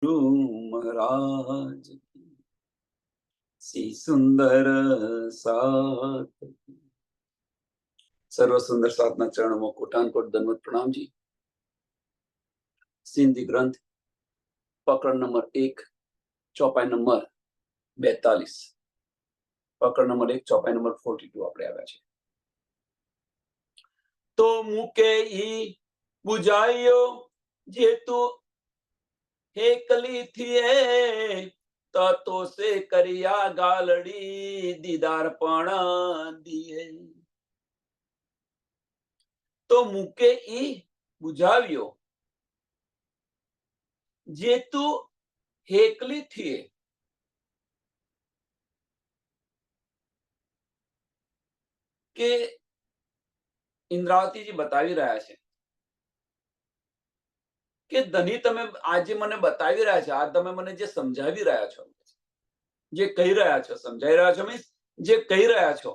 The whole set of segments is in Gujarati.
महाराज की सी सुंदर साथ की। सर्व सुंदर साधना चरणों में कोटानकोट दंडवत प्रणाम जी। सिंधी ग्रंथ पकड़ नंबर 1 चौपाई नंबर 42 पकड़ नंबर 1 चौपाई नंबर 42 આપણે આવ્યા છે। તો મૂકે ઈ બુજાયો જે તું હેકલી થીએ તો સે કરિયા ગાલડી દીદાર પણ દીએ। તો મૂકે ઈ બુજાવ્યો જે તું હેકલી થીએ કે ઇન્દ્રાવતીજી બતાવી રહ્યા છે કે ધની તમે આજે મને બતાવી રહ્યા છો, આ તમે મને જે સમજાવી રહ્યા છો, જે કહી રહ્યા છો, સમજાવી રહ્યા છો મીન્સ જે કહી રહ્યા છો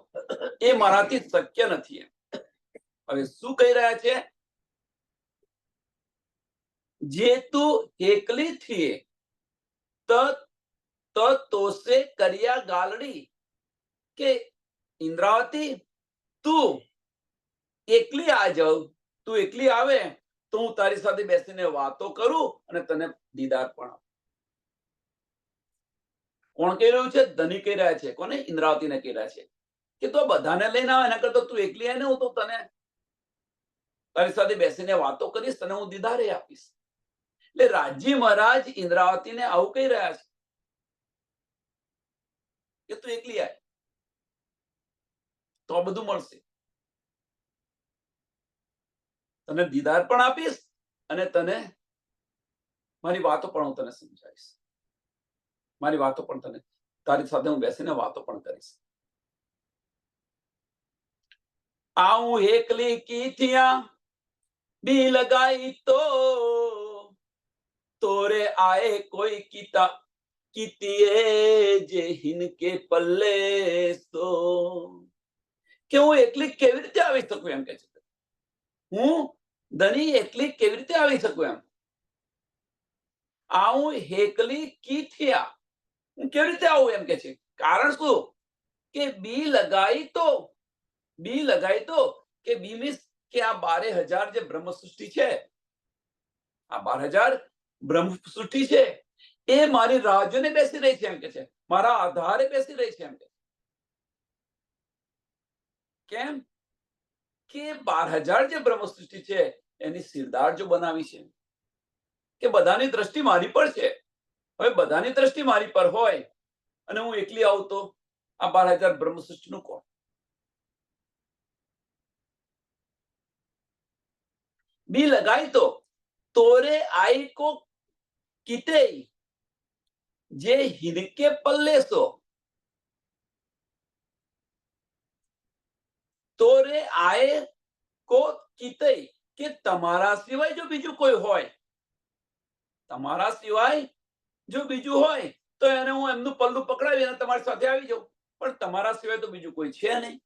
એ મારાથી શક્ય નથી। હવે શું કહી રહ્યા છે? જે તું એકલી થીએ તોસે કરિયા ગાલડી કે ઇન્દ્રાવતી તું એકલી આ જાવ, તું એકલી આવે તો હું તારી સાથે બેસીને વાતો કરું અને તને દીદાર પણ આપું। કોણ કહી રહ્યું છે? ધની કહી રહ્યા છે। કોને? ઇન્દ્રાવતીને કહી રહ્યા છે કે તું બધાને લઈને આવે, એના કરતા તું એકલી આવે ને, હું તો તને તારી સાથે બેસીને વાતો કરીશ, તને હું દીદારે આપીશ। એટલે રાજી મહારાજ ઇન્દ્રાવતીને આવું કહી રહ્યા છે કે તું એકલી આય તો આ બધું મળશે, તને દીદાર પણ આપીશ અને તને મારી વાતો પણ હું તને સમજાવીશ, મારી વાતો પણ તને, તારી સાથે હું બેસીને વાતો પણ કરીશ। આવું એકલી કી થિયા બી લગાઈ તો તોરે આए કોઈ કીતા કીતીએ જે હિનકે પલ્લે તો। કે હું એકલી કેવી રીતે આવી શકું એમ કે છે, હું ધની એકલી કેવી રીતે આવી શકું એમ। આવું એકલી કી થયા, હું કેવી રીતે આવું એમ કે છે। કારણ શું? કે બી લગાઈ તો, બી લગાઈ તો કે બી મીન્સ કે આ 12,000 જે બ્રહ્મ સૃષ્ટિ છે, આ 12,000 બ્રહ્મ સૃષ્ટિ છે એ મારી રાહ જોઈને બેસી રહી છે એમ કે છે, મારા આધારે બેસી રહી છે એમ કે। કેમ? કે 12,000 જે બ્રહ્મ સૃષ્ટિ છે એની સિરદાર જો બનાવી છે કે બધાની દ્રષ્ટિ મારી પર છે। હવે બધાની દ્રષ્ટિ મારી પર હોય અને હું એકલી આવું તો આ 12,000 બ્રહ્મ સૃષ્ટિનું કોણ? બી લગાઈ તો તોરે આઈ કો કીતે જે હિનકે પલ્લે સો। તોરે આए કો કીતે કે તમારા સિવાય જો બીજું કોઈ હોય, તમારા સિવાય જો બીજું હોય તો એને હું એમનું પલ્લું પકડાવી અને તમારી સાથે આવી જાઉં, પણ તમારા સિવાય તો બીજું કોઈ છે નહીં,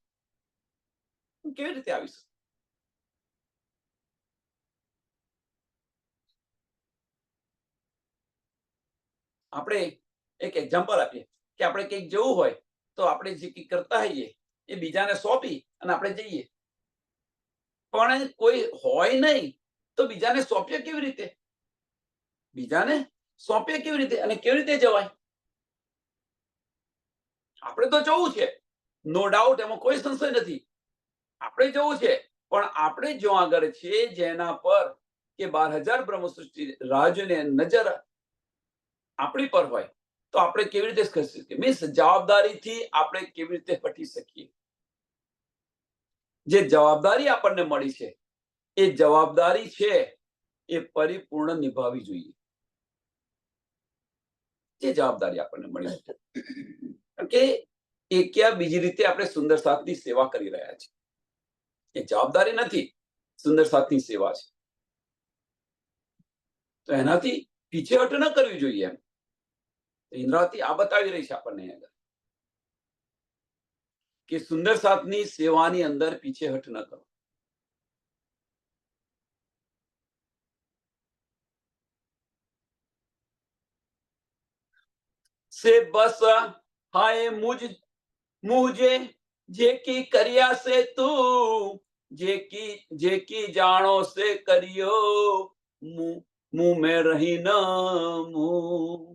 હું કેવી રીતે આવીશ? આપણે એક એક્ઝામ્પલ આપીએ કે આપણે કંઈક જવું હોય તો આપણે જે કંઈક કરતા હોઈએ એ બીજાને સોંપી અને આપણે જઈએ, પણ કોઈ હોય નહીં તો બીજાને સોંપીએ કેવી રીતે? બીજાને સોંપીએ કેવી રીતે અને કેવી રીતે જવાય? આપણે તો જવું છે, નો ડાઉટ, એમાં કોઈ સંશય નથી, આપણે જવું છે, પણ આપણે જો આગળ છે જેના પર કે 12,000 બ્રહ્મ સૃષ્ટિ રાજને નજર આપણી પર હોય તો આપણે કેવી રીતે કરી શકીએ? મીન્સ જવાબદારીથી આપણે કેવી રીતે હટી શકીએ? જે જવાબદારી આપણને મળી છે એ જવાબદારી છે એ પરિપૂર્ણ નિભાવવી જોઈએ। જે જવાબદારી આપણને મળી છે, કારણ કે એક યા બીજી રીતે આપણે સુંદર સાથની સેવા કરી રહ્યા છીએ, એ જવાબદારી નથી, સુંદર સાથની સેવા છે, તો એનાથી પીછેહટ ન કરવી જોઈએ એમ। ઇન્દ્રાવતી આ બતાવી રહી છે આપણને આગળ કે સુંદર સાથની સેવાની અંદર પીછેહટ ન કરો। से बस हाय मुझे जेकी करिया से तू जेकी जानो से करियो मुंह मुंह में रही न मुंह.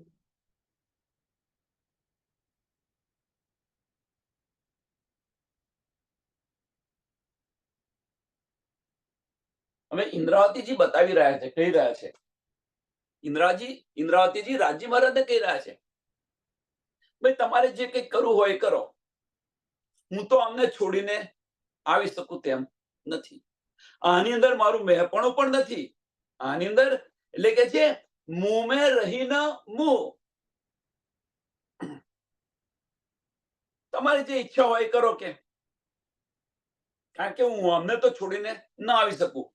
હવે ઇન્દ્રાવતીજી બતાવી રહ્યા છે, કહી રહ્યા છે, ઇન્દ્રાવતીજી રાજી મહારાજને કહી રહ્યા છે, ભાઈ તમારે જે કંઈ કરવું હોય એ કરો, હું તો અમને છોડીને આવી શકું તેમ નથી. આની અંદર મારું મહેપણું પણ નથી. આની અંદર એટલે કે છે મુંહ મેં રહીને મુંહ. તમારી જે ઈચ્છા હોય એ કરો કે, કારણ કે હું અમને તો છોડીને ના આવી શકું.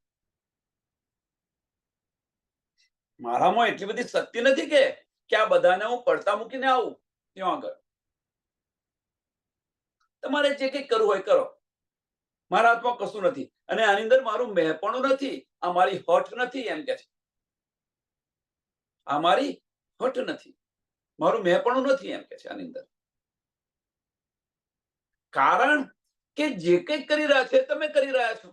મારામાં એટલી બધી શક્તિ નથી કે આ બધાને હું પડતા મૂકીને આવું ત્યાં આગળ. તમારે જે કંઈ કરવું હોય કરો, મારા હાથમાં કશું નથી. અને આની અંદર મારું મહેપણું નથી, આ મારી હઠ નથી એમ કે છે. આ મારી હઠ નથી, મારું મહેપણું નથી એમ કે છે આની અંદર. કારણ કે જે કંઈ કરી રહ્યા છે તમે કરી રહ્યા છો.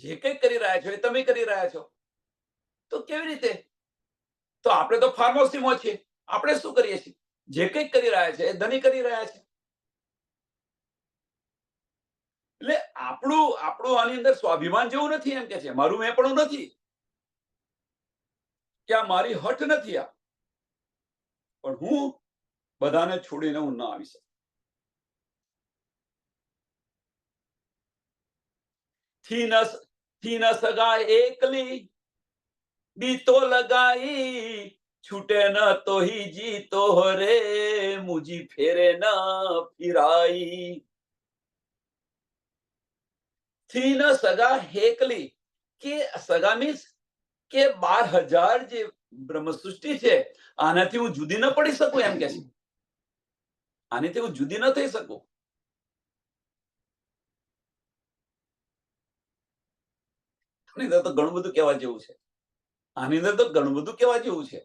જે કંઈ કરી રહ્યા છો એ તમે કરી રહ્યા છો. તો કેવી રીતે? તો આપણે તો ફાર્મસીમાં છીએ, આપણે શું કરીએ છીએ? જે કંઈ કરી રહ્યા છે એ ધની કરી રહ્યા છે. એટલે આપણું આની અંદર સ્વાભિમાન જેવું નથી એમ કે છે. મારું મેં નથી કે આ મારી હઠ નથી. આ પણ હું બધાને છોડીને હું ના આવી શકું. થી ન સગા એકલી બીતો લગાઈ છૂટે ન તો હી જીતો રે મુજી ફેરે ન ફિરાઈ. થી ન સગા હેકલી કે સગા મીન્સ કે 12,000 જે બ્રહ્મ સૃષ્ટિ છે આનાથી હું જુદી ન પડી શકું એમ કે છે. આનાથી હું જુદી ન થઈ શકું. આની અંદર તો ઘણું બધું કહેવા જેવું છે. આની અંદર તો ઘણું બધું કહેવા જેવું છે.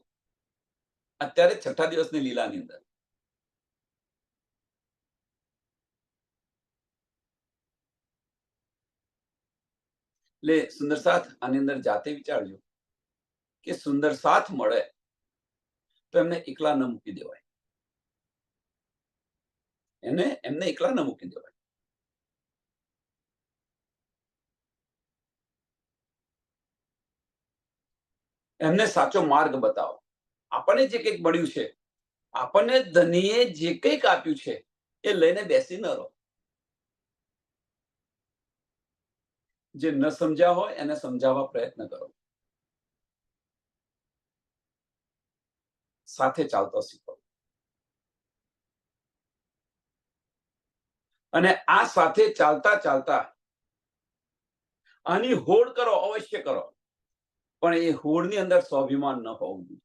અત્યારે 6ઠા દિવસની લીલાની અંદર એટલે સુંદર સાથ આની અંદર જાતે વિચારજો કે સુંદર સાથ મળે તો એમને એકલા ન મૂકી દેવાય. એમને એકલા ન મૂકી દેવાય. એમને સાચો માર્ગ બતાવો. આપણને જે કંઈક મળ્યું છે, આપણને ધનીએ જે કંઈક આપ્યું છે એ લઈને બેસી ન રહો. જે ન સમજ્યા હોય એને સમજાવવા પ્રયત્ન કરો. સાથે ચાલતો શીખો. અને આ સાથે ચાલતા ચાલતા આની હોડ કરો, અવશ્ય કરો, પણ એ હોડની અંદર સ્વાભિમાન ન હોવું જોઈએ.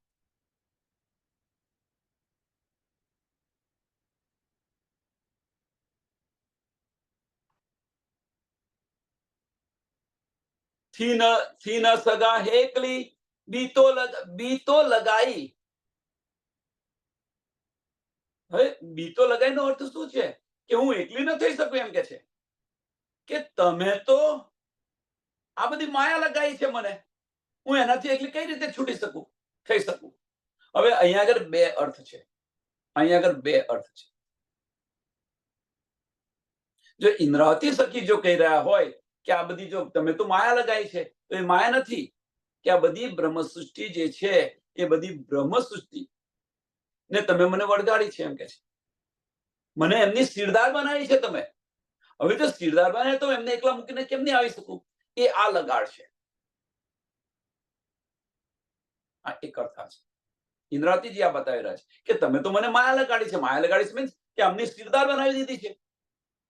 થી ન સગા હેકલી બીતો લગાઈ. હવે બીતો લગાઈનો અર્થ શું છે? કે હું એકલી ન થઈ શકું એમ કે છે. કે તમે તો આ બધી માયા લગાઈ છે મને, હું એનાથી એકલી કઈ રીતે છૂટી શકું, થઈ શકું? હવે અહીંયા આગળ બે અર્થ છે. અહીંયા આગળ બે અર્થ છે. જો ઇન્દ્રાવતી સખી જો કહી રહ્યા હોય કે આ બધી જો તમે તો માયા લગાઈ છે, તો એ માયા નથી. કે આ બધી બ્રહ્મ સૃષ્ટિ જે છે એ બધી બ્રહ્મ સૃષ્ટિ ને તમે મને વળગાડી છે એમ કે છે. મને એમની સિરદાર બનાવી છે તમે. હવે જો સિરદાર બનાવે તો એમને એકલા મૂકીને કેમ નહીં આવી શકું? એ આ લગાડ છે. આ એક અર્થ છે. ઇન્દ્રાવતીજી આ બતાવી રહ્યા છે કે તમે તો મને માયા લગાડી છે. માયા લગાડી છે મીન્સ કે અમને સિરદાર બનાવી દીધી છે,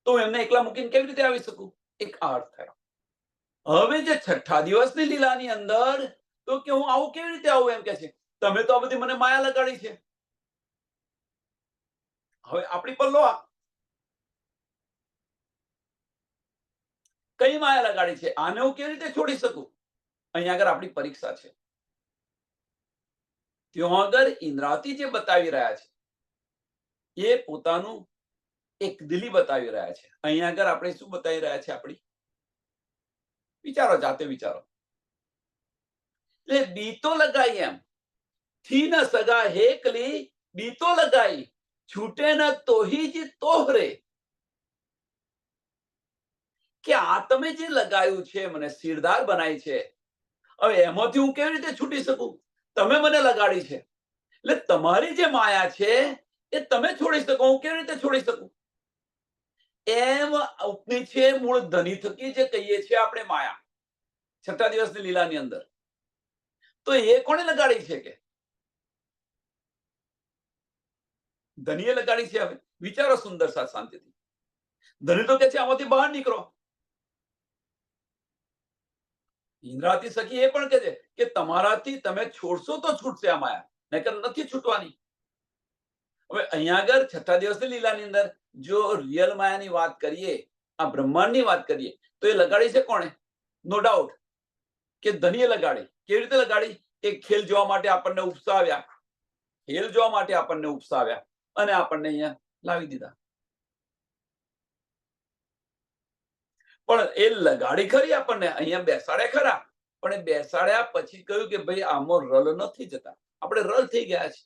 તો એમને એકલા મૂકીને કેવી રીતે આવી શકું? એક આ અર્થ થયો. હવે જે 6ઠા દિવસની લીલાની અંદર તો કે હું આવું કેવી રીતે આવું એમ કે છે. તમે તો આ બધી મને માયા લગાડી છે. હવે આપણી પર લો. કઈ માયા લગાડી છે, આને હું કેવી રીતે છોડી શકું? અહીંયા આગળ આપણી પરીક્ષા છે. ત્યાં આગળ ઇન્દ્રાવતી જે બતાવી રહ્યા છે એ પોતાનું એક દિલી બતાવી રહ્યા છે. અહીંયા આગળ આપણે શું બતાવી રહ્યા છે? આપણી વિચારો, જાતે વિચારો. એટલે બીતો લગાઈ એમ થી ન સગા હેકલી બીતો લગાઈ છૂટે ન તોહી જ તોહરે. કે આ તમે જે લગાવ્યું છે, મને શિરદાર બનાવી છે, હવે એમાંથી હું કેવી રીતે છૂટી શકું? તમે મને લગાડી છે, એટલે તમારી જે માયા છે એ તમે છોડી શકો, હું કેવી રીતે છોડી શકું? એમ ઉપની છે મૂળ ધની થકી જે કહીએ છીએ આપણે માયા, 6 દિવસની લીલાની અંદર. તો એ કોણે લગાડી છે? કે ધનીએ લગાડી છે. હવે વિચારો સુંદર સાથ શાંતિથી. ધની તો કે છે આમાંથી બહાર નીકળો. ઇન્દ્રાવતી સખી એ પણ કહે છે કે તમારાથી તમે છોડશો તો છૂટશે આ માયા, નહીતર નથી છૂટવાની. હવે અહીંયા આગળ 6 દિવસની લીલાની અંદર જો રિયલ માયાની વાત કરીએ, આ બ્રહ્માંડની વાત કરીએ, તો એ લગાડી છે કોણે? નો ડાઉટ કે ધનીએ લગાડી. કેવી રીતે લગાડી? કે ખેલ જોવા માટે આપણને ઉપસાવ્યા, ખેલ જોવા માટે આપણને ઉપસાવ્યા અને આપણને અહીંયા લાવી દીધા. પણ એ લગાડી ખરી, આપણને અહીંયા બેસાડ્યા ખરા, પણ એ બેસાડ્યા પછી કહ્યું કે ભાઈ આમાં રલ નથી જતા, આપણે રલ થઈ ગયા છે.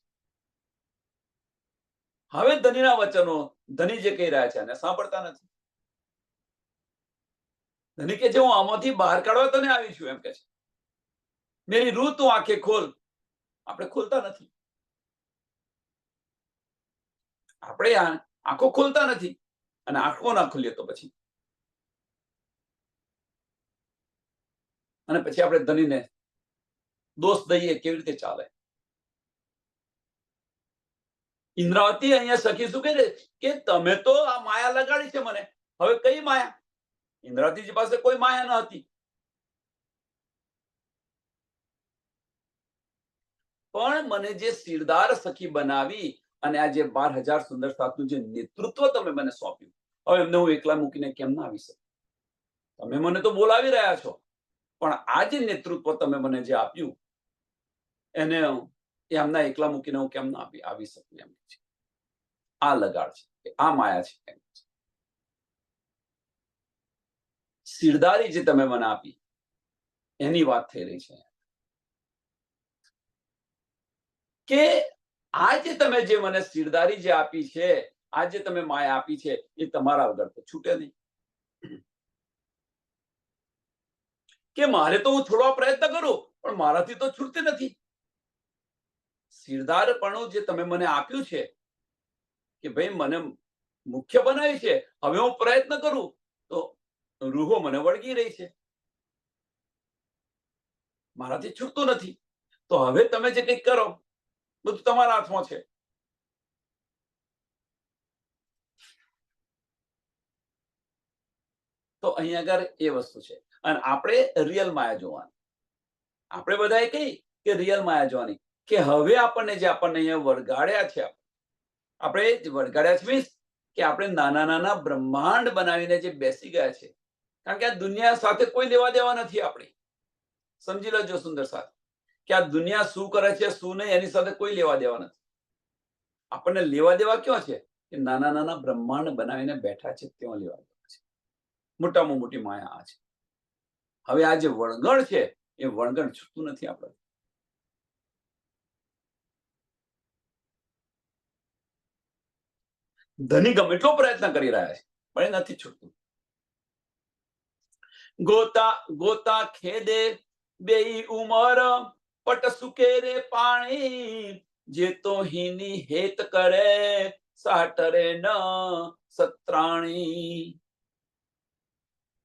હવે ધનીના વચનો, ધની જે કહી રહ્યા છે એને સાંભળતા નથી. ધની કે છે હું આમાંથી બહાર કાઢવા તને આવી છું, એમ કે છે. મેરી રૂહ તું આંખે ખોલ. આપણે ખોલતા નથી, આપણે આંખો ખોલતા નથી. અને આંખો ના ખોલીએ તો પછી અને પછી આપણે ધનીને દોષ દઈએ, કેવી રીતે ચાલે? ઇન્દ્રાવતી અહીંયા સખી શું કહે છે કે તમે તો આ માયા લગાડી છે મને, હવે કઈ માયા? ઇન્દ્રાવતીજી પાસે કોઈ માયા ન હતી, પણ મને જે શિરદાર સખી બનાવી અને આ જે 12,000 સુંદર સાથનું જે નેતૃત્વ તમે મને સોંપ્યું, હવે એમને હું એકલા મૂકીને કેમ ના આવી શકું? તમે મને તો બોલાવી રહ્યા છો, પણ આ જે નેતૃત્વ તમે મને જે આપ્યું એને એમના એકલા મૂકીને હું કેમ ના આવી શકું? એમ છે. આ લગાડ છે, આ માયા છે. શિરદારી જે તમે મને આપી એની વાત થઈ રહી છે કે આ જે તમે જે મને શિરદારી જે આપી છે, આ જે તમે માયા આપી છે, એ તમારા વગર તો છૂટે નહીં. કે મારે તો હું છોડવા પ્રયત્ન કરું પણ મારાથી તો છૂટતી નથી. શિરદારપણું જે તમે મને આપ્યું છે કે ભાઈ મને મુખ્ય બનાવી છે, હવે હું પ્રયત્ન કરું તો રૂહો મને વળગી રહી છે, મારાથી છૂટતું નથી. તો હવે તમે જે કંઈક કરો બધું તમારા હાથમાં છે. તો અહીંયા આગળ એ વસ્તુ છે. અને આપણે રિયલ માયા જોવાની, આપણે બધાએ કહી કે રિયલ માયા જોવાની, કે હવે આપણને જે આપણને અહીંયા વળગાડ્યા છે, આપણે વળગાડ્યા છે મીન્સ કે આપણે નાના નાના બ્રહ્માંડ બનાવીને જે બેસી ગયા છે. કારણ કે આ દુનિયા સાથે કોઈ લેવા દેવા નથી. આપણે સમજી લેજો સુંદર સાથ, કે આ દુનિયા શું કરે છે શું નહીં એની સાથે કોઈ લેવા દેવા નથી. આપણને લેવા દેવા ક્યાં છે? કે નાના નાના બ્રહ્માંડ બનાવીને બેઠા છે, ત્યાં લેવા દેવા છે. મોટામાં મોટી માયા આ છે. હવે આ જે વળગણ છે એ વળગણ છૂટતું નથી. આપણે ધની ગમે એટલો પ્રયત્ન કરી રહ્યા છે પણ એ નથી છૂટતું. ગોતા ગોતા ખેદે બેઈ ઉમર પટ સુકે રે પાણી, જે તો હીની હેત કરે સાટરે ન સત્રાણી.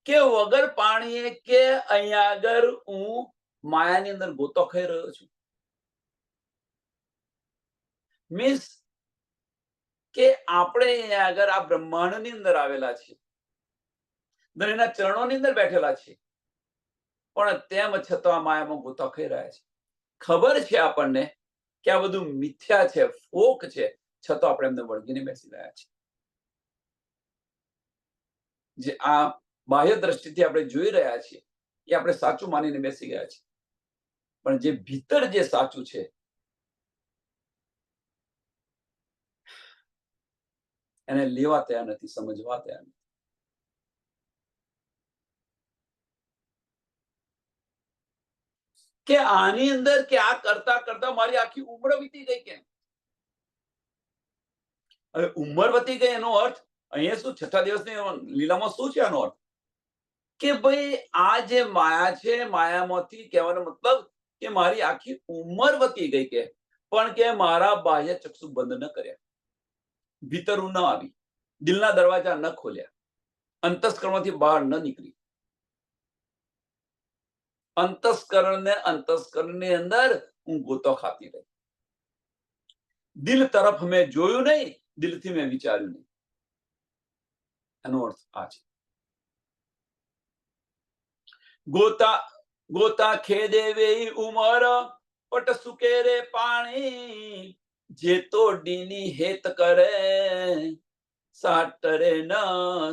કે વગર પાણીએ કે અહીંયા આગળ હું માયાની અંદર ગોતો ખાઈ રહ્યો છું. મીન્સ કે આપણે અહીંયા આગળ આ બ્રહ્માંડની અંદર આવેલા છીએ, ધણીના ચરણોની અંદર બેઠેલા છીએ, પણ તેમ છતાં આ માયામાં ગોતા ખાઈ રહ્યા છે. ખબર છે આપણને કે આ બધું મિથ્યા છે, ફોક છે, છતાં આપણે એમને વળગીને બેસી રહ્યા છે. જે આ બાહ્ય દ્રષ્ટિથી આપણે જોઈ રહ્યા છીએ એ આપણે સાચું માનીને બેસી ગયા છીએ, પણ જે ભીતર જે સાચું છે એને લેવા તૈયાર નથી, સમજવા તૈયાર નથી. કે આની અંદર કે આ કરતા કરતા મારી આખી ઉંમર વીતી ગઈ કેમ? હવે ઉંમર વધી ગઈ એનો અર્થ અહીંયા શું, છઠ્ઠા દિવસની લીલામાં શું છે આનો અર્થ? કે ભાઈ આ જે માયા છે, માયામાંથી કહેવાનો મતલબ કે મારી આખી ઉંમર વધી ગઈ કે, પણ કે મારા બાહ્ય ચક્ષુ બંધ ન કર્યા, ભીતરું ન આવી, દિલના દરવાજા ન ખોલ્યા, અંતસ્કરણમાંથી બહાર ન નીકળી. અંતસ્કરણની અંદર હું ગોતો ખાતી રહી. દિલ તરફ મેં જોયું નહીં, દિલથી મેં વિચાર્યું નહીં. એનો અર્થ આ છે. ગોતા ગોતા ખેદે વેઈ ઉમર, પટ સુકેરે પાણી, જે તો ડીની હેત કરે, સાટરે ન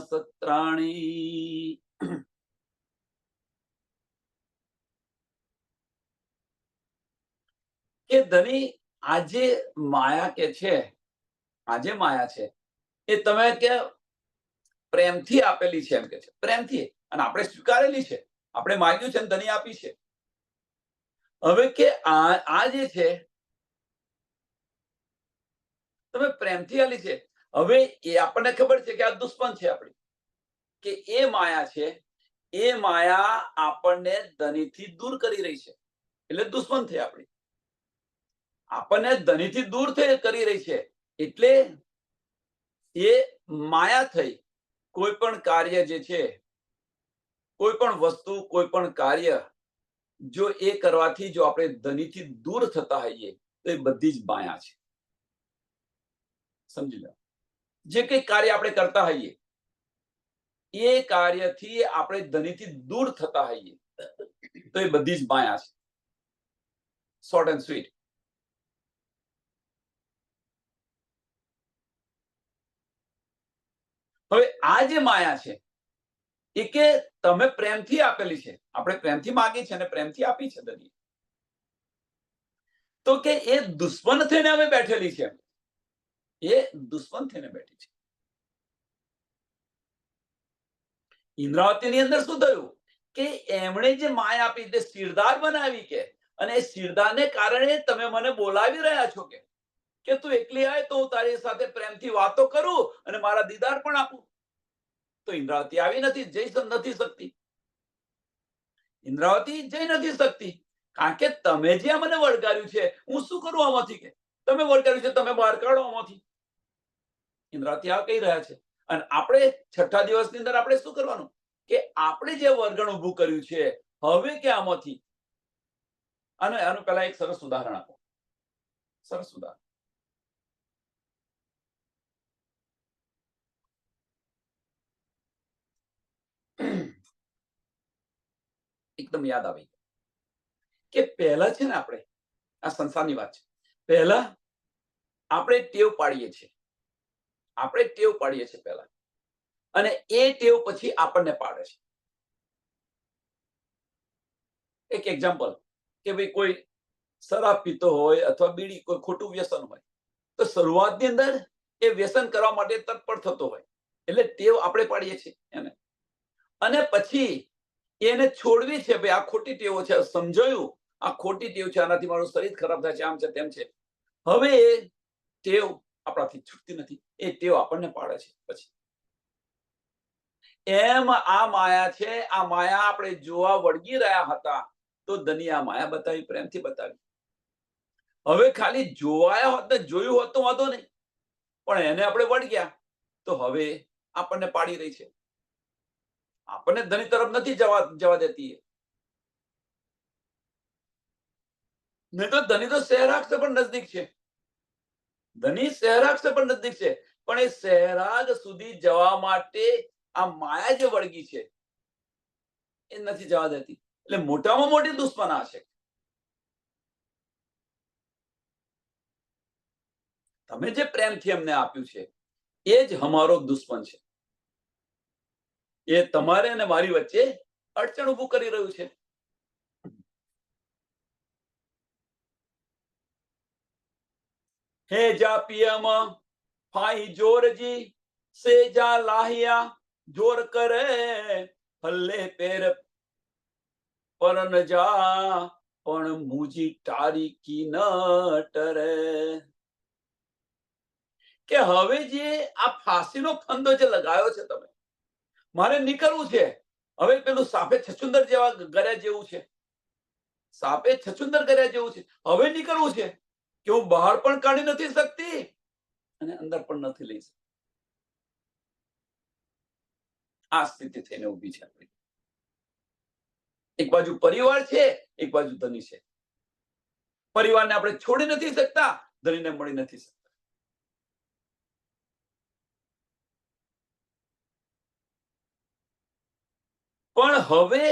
સત્રાણી. કે ધની આજે માયા કે છે, આજે માયા છે એ તમે કે પ્રેમથી આપેલી છે, એમ કે છે પ્રેમથી, અને આપણે સ્વીકારેલી છે, આપણે માંગ્યું છે ધની આપી છે. હવે કે આ જે છે તમે પ્રેમથી આલી છે. હવે એ આપણને ખબર છે કે આ દુશ્મન છે આપણી, કે એ માયા છે, એ માયા આપણને ધનીથી દૂર કરી રહી છે, એટલે દુશ્મન થઈ આપણી. આપણને ધનીથી દૂર કરી રહી છે, એટલે એ માયા થઈ. કોઈ પણ કાર્ય જે છે, કોઈ પણ વસ્તુ, કોઈ પણ કાર્ય જો એ કરવાથી જો આપણે ધનીથી દૂર થતા હોઈએ તો એ બધી જ માયા છે. સમજી લો, જે કઈ કાર્ય આપણે કરતા હોઈએ એ કાર્યથી આપણે ધનીથી દૂર થતા હોઈએ તો એ બધી જ માયા છે. Short and sweet. હવે આ જે માયા છે એ કે તમે પ્રેમથી આપેલી છે, આપણે પ્રેમથી માંગી છે અને પ્રેમથી આપી છે ધની, તો કે એ દુશ્મન થઈને હવે બેઠેલી છે, એ દુશ્મન થઈને બેઠી છે. ઇન્દ્રાવતીની અંદર શું થયું કે એમણે જે માયા આપી તે શિરદાર બનાવી કે, અને એ શિરદારને કારણે તમે મને બોલાવી રહ્યા છો કે તું એકલી આવે તો હું તારી સાથે પ્રેમથી વાતો કરું અને મારા દીદાર પણ આપું. તો ઇન્દ્રાવતી આવી નથી, જઈ નથી શકતી. ઇન્દ્રાવતી જઈ નથી શકતી કારણ કે તમે જે મને વળગાડ્યું છે, હું શું કરું આમાંથી? કે તમે વળગાડ્યું છે, તમે બહાર કાઢો આમાંથી. ઇન્દ્રાવતી આ કહી રહ્યા છે. અને આપણે છઠ્ઠા દિવસની અંદર આપણે શું કરવાનું કે આપણે જે વર્ગણ ઉભું કર્યું છે, હવે કે આમાંથી, અને આનું પહેલા એક સરસ ઉદાહરણ આપો. સરસ ઉદાહરણ. એકદમ યાદ આવી કે પહેલા છે ને, આપણે આ સંસારની વાત છે, પહેલા આપણે ટેવ પાડીએ છીએ, પહેલા, અને એ ટેવ પછી આપણને પાડે છે. એક એક્ઝામ્પલ કે ભાઈ કોઈ શરાબ પીતો હોય અથવા બીડી, કોઈ ખોટું વ્યસન હોય, તો શરૂઆતની અંદર એ વ્યસન કરવા માટે તત્પર થતો હોય, એટલે ટેવ આપણે પાડીએ છીએ એને, અને પછી એને છોડવી છે. ભાઈ આ ખોટી ટેવો છે, સમજાયું આ ખોટી ટેવ છે, આનાથી મારું શરીર ખરાબ થાય છે, આમ છે તેમ છે. હવે એ ટેવ આપણાથી છૂટતી નથી, એ ટેવ આપણને પાડે છે. પછી એમ આ માયા છે, આ માયા આપણે જોવા વળગી રહ્યા હતા તો ધની આ માયા બતાવી, પ્રેમથી બતાવી. હવે ખાલી જોવાયા હોત ને જોયું હોત તો વાંધો નહીં, પણ એને આપણે વળગ્યા તો હવે આપણને પાડી રહી છે, આપણને ધની તરફ નથી જવા દેતી. નહીં તો ધની તો સહેરાગ से પણ નજદીક છે, ધની સહેરાગ से પણ નજદીક છે, પણ એ સહેરાગ સુધી જવા માટે આ માયા જે વળગી છે એ નથી જવા દેતી. એટલે મોટામાં મોટી દુશ્મન આ છે. તમે જે પ્રેમથી અમને આપ્યું છે એ જ અમારો દુશ્મન છે. એ તમારે અને મારી વચ્ચે અડચણ ઊભું કરી રહ્યું છે. હે જા પીએમ ફાઈ જોરજી સે જા લાહિયા જોર કરે હલ્લે પેર પર ન જા પણ મુજી તારી કી ન ટરે. કે હવે જે આ ફાંસીનો ફંદો જે લગાવ્યો છે તમે, મારે નીકળવું છે. હવે પેલું સાપે છછુંદર જેવા ગર્યા જેવું છે. સાપે છછુંદર કર્યા જેવું છે. હવે નીકળવું છે કે હું બહાર પણ કાઢી નથી શકતી અને અંદર પણ નથી લઈ શકતી. આ સ્થિતિ થઈને ઊભી છે આપણી. એક બાજુ પરિવાર છે, એક બાજુ ધની છે. પરિવારને આપણે છોડી નથી શકતા, ધનીને મળી નથી શકતા. પણ હવે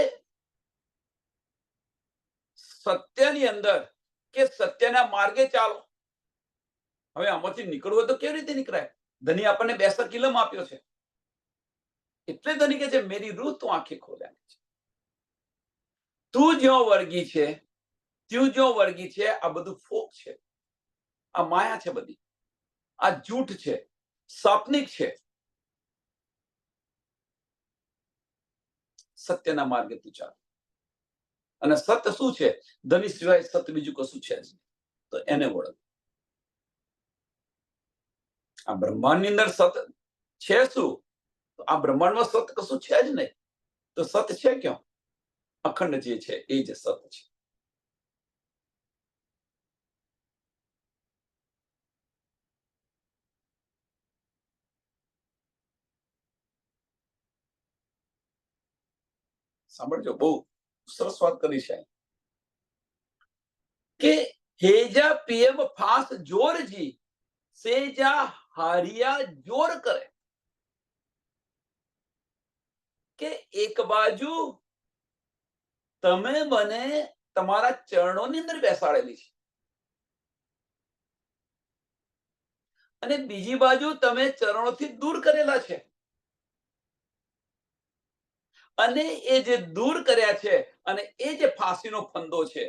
સત્યની અંદર કે સત્યના માર્ગે ચાલો. હવે આમાંથી નીકળવું તો કેવી રીતે નીકળાય? ધની આપણને 62 કિલમ આપ્યો છે. એટલે ધની કે છે મેરી રૂહ તું આંખે ખોલ્યાની છે. તું જ્યાં વર્ગી છે, તું જ્યાં વર્ગી છે, આ બધું ફોક છે, આ માયા છે, બધી આ જૂઠ છે, સાપનિક છે. સત્યના માર્ગે તું ચાલ. અને સત્ય શું છે? ધની સિવાય સત્ય બીજું કશું છે જ નહીં. તો એને ઓળખ. આ બ્રહ્માંડની અંદર સત્ય છે શું? તો આ બ્રહ્માંડમાં સત્ય કશું છે જ નહીં. તો સત્ય છે ક્યાં? અખંડ જે છે એ જ સત્ય છે. સાંભળજો, બહુ સરસ વાત કરી છે કે હેજા પીએમ ફાસ જોરજી સેજા હારિયા જોર કરે. કે એક બાજુ તમે મને તમારા ચરણોની અંદર બેસાડેલી છે અને બીજી બાજુ તમે ચરણોથી દૂર કરેલા છે. અને એ જે દૂર કર્યા છે અને એ જે ફાંસીનો ફંદો છે,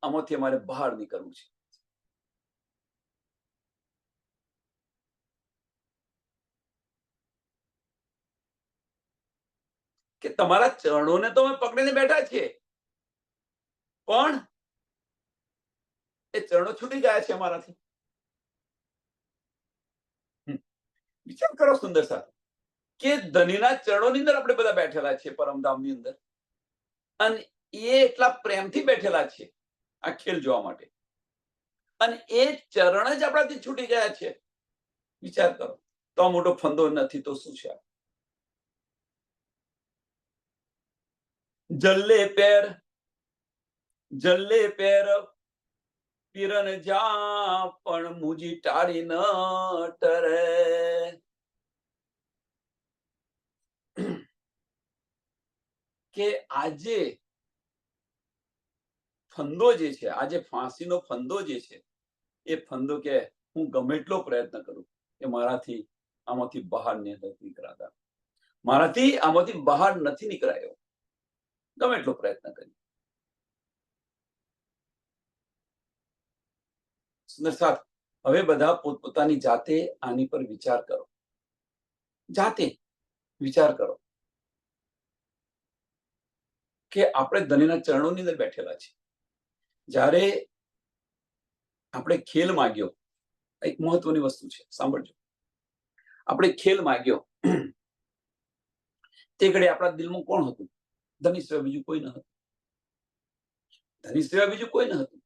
આમાંથી અમારે બહાર નીકળવું છે. કે તમારા ચરણોને તો અમે પકડીને બેઠા છીએ, પણ એ ચરણો છૂટી ગયા છે અમારાથી. વિચાર કરો સુંદર સાહેબ, કે ધનીના ચરણોની અંદર આપણે બધા બેઠેલા છીએ પરમધામની અંદર, અને એ એટલા પ્રેમથી બેઠેલા છે આ ખેલ જોવા માટે, અને એ ચરણ જ આપણાથી છૂટી ગયા છે. વિચાર કરો, તો આ મોટો ફંદો નથી તો શું છે? જલ્લે પેર પીરન જા પણ મુજી ટાળી ન ટરે. કે આજે ફંદો જે છે, આજે ફાંસીનો ફંદો જે છે, એ ફંદો કે હું ગમે એટલો પ્રયત્ન કરું કે મારાથી આમાંથી બહાર નથી નીકળાતા, મારાથી આમાંથી બહાર નથી નીકળાયો, ગમે એટલો પ્રયત્ન કરી. સુંદર સાથ, હવે બધા પોતપોતાની જાતે આની પર વિચાર કરો. જાતે વિચાર કરો કે આપણે ધનીના ચરણોની અંદર બેઠેલા છે. જ્યારે આપણે ખેલ માગ્યો, એક મહત્વની વસ્તુ છે, સાંભળજો. આપણે ખેલ માગ્યો તે ઘડી આપણા દિલમાં કોણ હતું? ધની સિવાય બીજું કોઈ ન હતું. ધની સિવાય બીજું કોઈ ન હતું.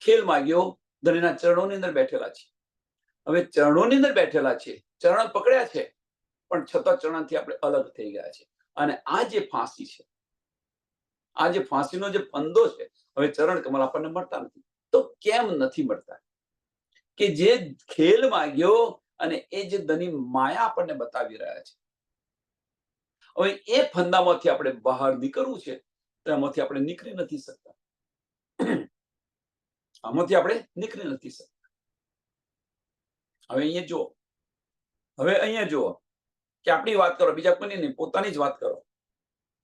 ખેલ માગ્યો, ધનીના ચરણોની અંદર બેઠેલા છે. હવે ચરણોની અંદર બેઠેલા છે, ચરણ પકડ્યા છે, પણ છતાં ચરણથી આપણે અલગ થઈ ગયા છે. અને આ જે ફાંસી છે, આ જે ફાંસીનો જે ફંદો છે, હવે ચરણ કમળ આપણને મળતા નથી. તો કેમ નથી મળતા? કે જે ખેલ માગ્યો અને એ જે ધની માયા આપણને બતાવી રહ્યા છે, હવે એ ફંદામાંથી આપણે બહાર નીકળવું છે, તો એમાંથી આપણે નીકળી નથી શકતા. આમાંથી આપણે નીકળી નથી શકતા. હવે અહીંયા જુઓ, કે આપણી વાત કરો, બીજા કોઈની નહીં, પોતાની જ વાત કરો.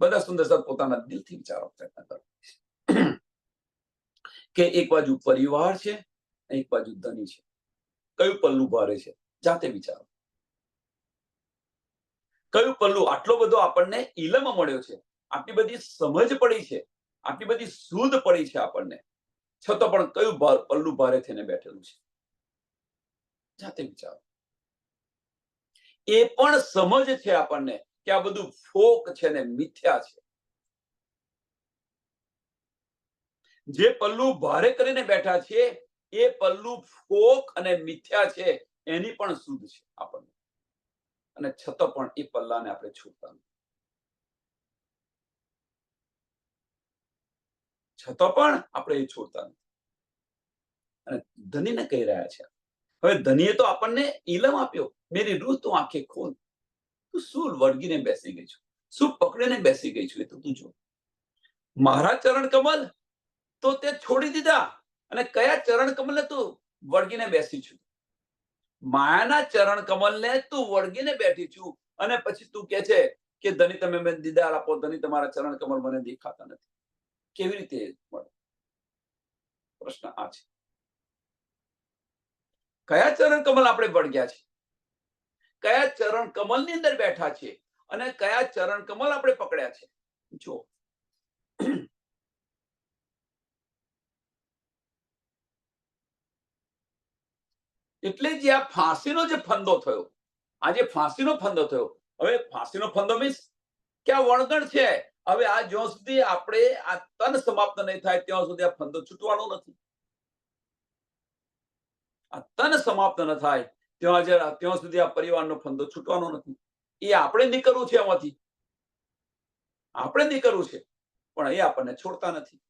બધા સુંદર સાહેબ પોતાના દિલથી વિચારો, પ્રયત્ન કરો કે એક બાજુ પરિવાર છે, એક બાજુ ધની છે, કયું પલ્લું ભારે છે? જાતે વિચારો. કયું પલ્લું? આટલો બધો આપણને ઇલમ મળ્યો છે, આટલી બધી સમજ પડી છે, આટલી બધી સૂઝ પડી છે આપણને, છતાં પણ કયું પલ્લું ભારે થઈને બેઠેલું છે? જાતે વિચારો. એ પણ સમજ છે આપણને કે આ બધું ફોક છે ને મિથ્યા છે. જે પલ્લું ભારે કરીને બેઠા છે એ પલ્લું ફોક અને મિથ્યા છે, એની પણ શુદ્ધ છે આપણને, અને છતાં પણ એ પલ્લાને આપણે છૂટતા નથી. છતાં પણ આપણે એ છોડતા નથી. અને ધનીને કહી રહ્યા છે, હવે ધનીએ તો આપણને ઇલમ આપ્યો, મેરી રૂહ તું આંખે ખોલ. તું શું વળગીને બેસી ગઈ છું, શું પકડીને બેસી ગઈ છું, એ તો તું જો. મારા ચરણ કમલ તો તે છોડી દીધા, અને કયા ચરણ કમલને તું વળગીને બેસી છું? માયાના ચરણ કમલને તું વળગીને બેઠી છું, અને પછી તું કહે છે કે ધની તમે મને દીદાર આપો, ધની તમારા ચરણ કમલ મને દેખાતા નથી. કેવી રીતે મળે? પ્રશ્ન આ છે. કયા ચરણ કમલ આપણે વળગ્યા છે? કયા ચરણ કમલની અંદર બેઠા છે? અને કયા ચરણ કમલ આપણે પકડ્યા છે? જો, એટલે જે આ ફાંસીનો જે ફંદો થયો, આજે ફાંસીનો ફંદો થયો, હવે ફાંસીનો ફંદો મીન્સ કે આ વળગણ છે. હવે આ જ્યાં સુધી આપણે આ તન સમાપ્ત નહીં થાય ત્યાં સુધી આ ફંદો છૂટવાનો નથી. આ તન સમાપ્ત ન થાય ત્યાં સુધી આ પરિવારનો ફંદો છૂટવાનો નથી. એ આપણે નીકળવું છે એમાંથી, આપણે નીકળવું છે, પણ એ આપણને છોડતા નથી.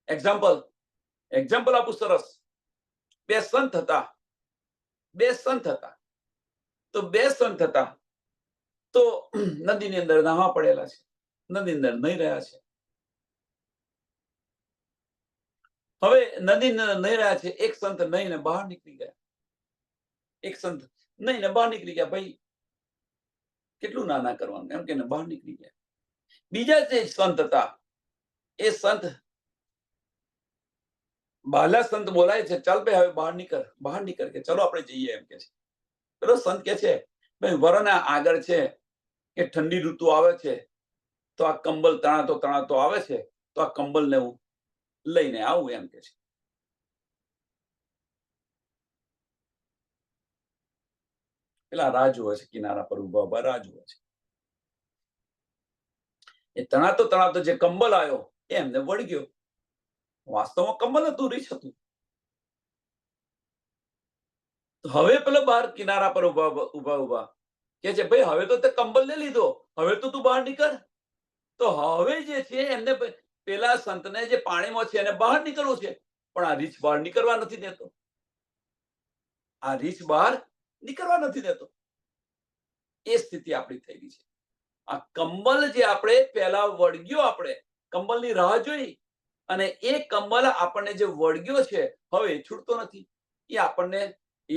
એક્ઝામ્પલ આપું સરસ. બે સંત હતા. તો બે સંત હતા તો નદીની અંદર નાહવા પડેલા છે, નદી અંદર નહીં રહ્યા છે. હવે નદી નહીં રહ્યા છે, એક સંત નહીને બહાર નીકળી ગયા. ભાઈ કેટલું નાના કરવાનું, એમ કે બહાર નીકળી ગયા. બીજા જે સંત હતા એ સંત, બાલા સંત બોલાય છે, ચાલ ભાઈ હવે બહાર નીકળ કે ચલો આપણે જઈએ, એમ કે છે. પેલો સંત કે છે, ભાઈ વરના આગળ છે કે ઠંડી ઋતુ આવે છે, તો આ કંબલ તણાતો આવે છે, તો આ કંબલને હું લઈને આવું, એમ કે છે. પેલા રાહ જુએ છે, કિનારા પર ઉભા રાહ જુએ છે. એ તણાતો જે કંબલ આવ્યો એ એમને વળગ્યો. વાસ્તવમાં કંબલ હતું, રીછ હતું. હવે પેલો બહાર કિનારા પર ઉભા કે છે, ભાઈ હવે તો તે કંબલ લઈ લીધો, હવે તો તું બહાર નીકળ. તો હવે જે છે એમને પેલા સંતને જે પાણીમાં છે એને બહાર નીકળવું છે, પણ આ રીછ બહાર નીકળવા નથી દેતો. એ સ્થિતિ આપણી થઈ ગઈ છે. આ કંબલ જે આપણે પહેલા વળગ્યો, આપણે કંબલની રાહ જોઈ, અને એ કંબલ આપણને જે વળગ્યો છે હવે એ છૂટતો નથી. એ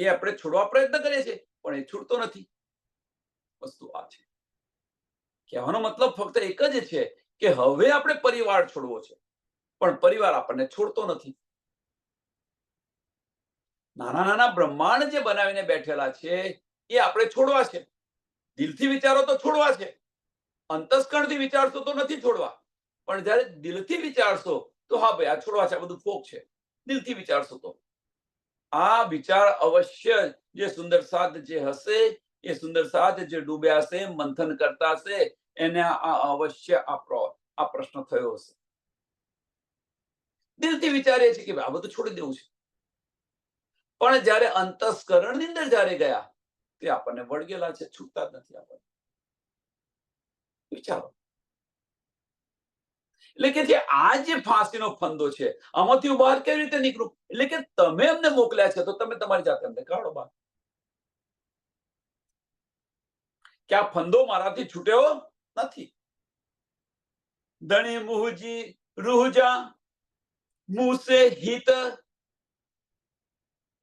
આપણે છોડવા પ્રયત્ન કરીએ છીએ, પણ એ છૂટતો નથી. વસ્તુ આ છે. કહેવાનો મતલબ ફક્ત એક જ છે કે હવે આપણે પરિવાર છોડવો છે, પણ પરિવાર આપણને છોડતો નથી. નાના બ્રહ્માંડ જે બનાવીને બેઠેલા છે એ આપણે છોડવા છે. દિલથી વિચારો તો છોડવા છે, અંતસ્કરણથી વિચારશો તો નથી છોડવા. પણ જયારે દિલથી વિચારશો તો હા ભાઈ આ છોડવા છે, આ બધું ફોક છે. દિલથી વિચારશો તો આ વિચાર અવશ્ય જે સુંદર સાધ જે હશે, એ સુંદર સાધ જે ડૂબ્યા હશે, મંથન કરતા હશે, એને અવશ્ય આ પ્રશ્ન થયો હશે. દિલથી વિચારીએ છીએ કે આ બધું છોડી દેવું છે, પણ જયારે અંતસ્કરણની અંદર જયારે ગયા તે આપણને વળગેલા છે, છૂટતા જ નથી આપણને. વિચારો. એટલે કે જે આ જે ફાંસીનો ફંદો છે, આમાંથી હું બહાર કેવી રીતે નીકળું? એટલે કે તમે અમને મોકલ્યા છે તો તમે તમારી જાતે અમને કાઢો બહાર. કે આ ફંદો મારાથી છૂટ્યો નથી. ધણી મુહજી રૂહજા મુસે હિત